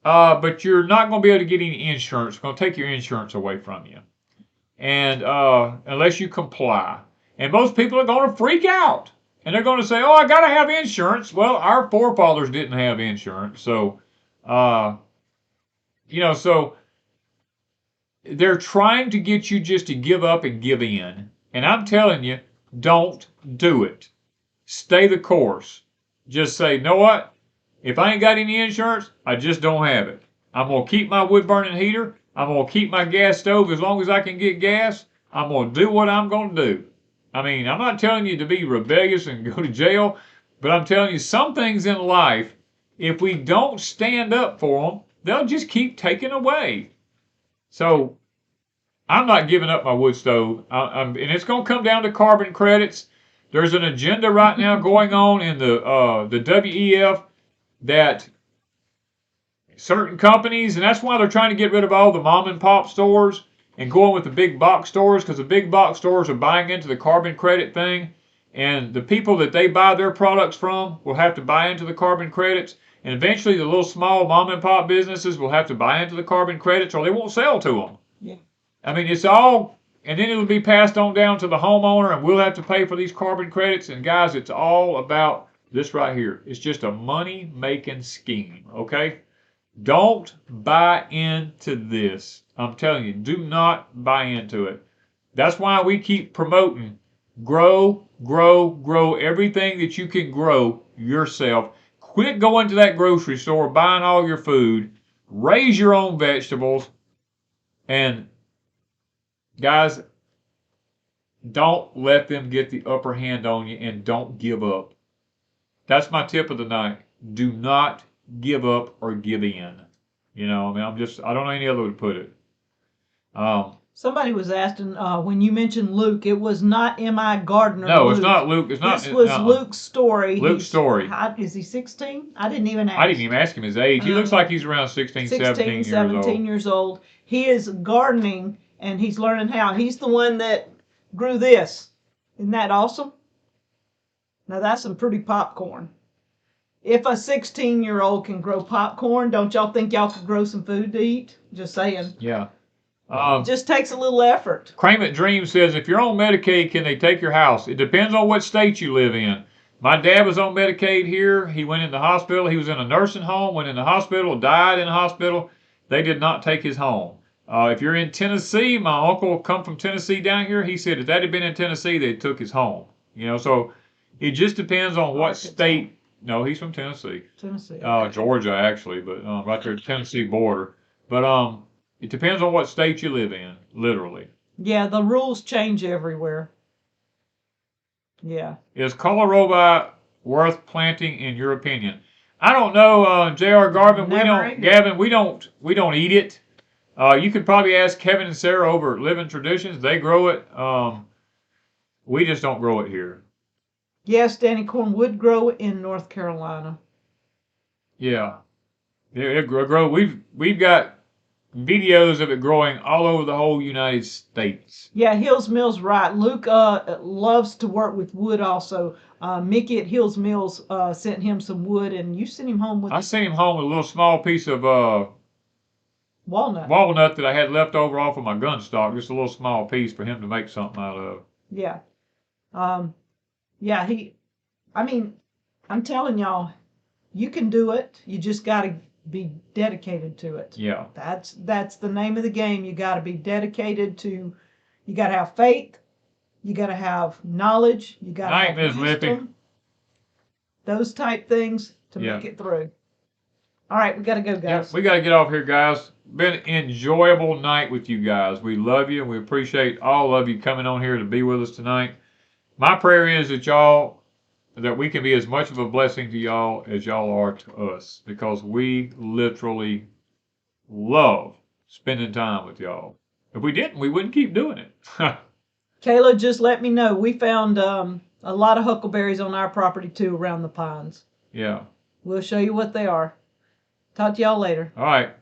Speaker 1: but you're not going to be able to get any insurance. It's going to take your insurance away from you, and unless you comply." And most people are going to freak out, and they're going to say, "Oh, I got to have insurance." Well, our forefathers didn't have insurance, so so they're trying to get you just to give up and give in. And I'm telling you, don't do it. Stay the course. Just say, "Know what? If I ain't got any insurance, I just don't have it. I'm going to keep my wood burning heater. I'm going to keep my gas stove as long as I can get gas. I'm going to do what I'm going to do." I mean, I'm not telling you to be rebellious and go to jail, But I'm telling you, some things in life, if we don't stand up for them, they'll just keep taking away. So I'm not giving up my wood stove. And it's going to come down to carbon credits. There's an agenda right now going on in the WEF that certain companies, and that's why they're trying to get rid of all the mom and pop stores and going with the big box stores, because the big box stores are buying into the carbon credit thing, and the people that they buy their products from will have to buy into the carbon credits, and eventually the little small mom and pop businesses will have to buy into the carbon credits or they won't sell to them.
Speaker 2: Yeah.
Speaker 1: I mean, it's all, and then it'll be passed on down to the homeowner, and we'll have to pay for these carbon credits. And guys, it's all about this right here. It's just a money-making scheme, okay? Don't buy into this. I'm telling you, do not buy into it. That's why we keep promoting grow, grow, grow everything that you can grow yourself. Quit going to that grocery store, buying all your food. Raise your own vegetables. And guys, don't let them get the upper hand on you, and don't give up. That's my tip of the night. Do not give up or give in. You know, I mean, I don't know any other way to put it.
Speaker 2: Somebody was asking, when you mentioned Luke, it was not M.I. Gardner.
Speaker 1: No,
Speaker 2: Luke.
Speaker 1: It's not Luke. It's not.
Speaker 2: This was Luke's story.
Speaker 1: Luke's story.
Speaker 2: Is he 16? I didn't even ask.
Speaker 1: I didn't even ask him his age. He looks like he's around 16, 17
Speaker 2: years old. He is gardening, and he's learning how. He's the one that grew this. Isn't that awesome? Now, that's some pretty popcorn. If a 16-year-old can grow popcorn, don't y'all think y'all could grow some food to eat? Just saying.
Speaker 1: Yeah.
Speaker 2: It just takes a little effort.
Speaker 1: Cremant Dream says, if you're on Medicaid, can they take your house? It depends on what state you live in. My dad was on Medicaid here. He went in the hospital. He was in a nursing home, went in the hospital, died in the hospital. They did not take his home. If you're in Tennessee, my uncle come from Tennessee down here. He said if that had been in Tennessee, they took his home. You know, so it just depends on what state. No, he's from Tennessee.
Speaker 2: Tennessee. Okay.
Speaker 1: Georgia, actually, but right there, Tennessee border. But it depends on what state you live in, literally.
Speaker 2: Yeah, the rules change everywhere. Yeah.
Speaker 1: Is kohlrabi worth planting in your opinion? I don't know, J.R. Garvin. Gavin, we don't eat it. You could probably ask Kevin and Sarah over at Living Traditions. They grow it. We just don't grow it here.
Speaker 2: Yes, Danny Corn would grow in North Carolina.
Speaker 1: Yeah, it grow. We've got videos of it growing all over the whole United States.
Speaker 2: Yeah, Hills Mills right. Luke loves to work with wood also. Mickey at Hills Mills sent him some wood, and you sent him home with.
Speaker 1: I sent him home with a little small piece of
Speaker 2: walnut.
Speaker 1: Walnut that I had left over off of my gun stock. Just a little small piece for him to make something out of.
Speaker 2: Yeah. Yeah, I'm telling y'all, you can do it. You just got to be dedicated to it.
Speaker 1: Yeah.
Speaker 2: That's the name of the game. You got to be dedicated to, you got to have faith. You got to have knowledge. You got to have wisdom. Those type things to make it through. All right, we got to go, guys.
Speaker 1: Yeah, we got to get off here, guys. Been an enjoyable night with you guys. We love you, and we appreciate all of you coming on here to be with us tonight. My prayer is that we can be as much of a blessing to y'all as y'all are to us, because we literally love spending time with y'all. If we didn't, we wouldn't keep doing it.
Speaker 2: Kayla just let me know. We found a lot of huckleberries on our property too around the pines.
Speaker 1: Yeah.
Speaker 2: We'll show you what they are. Talk to y'all later.
Speaker 1: All right.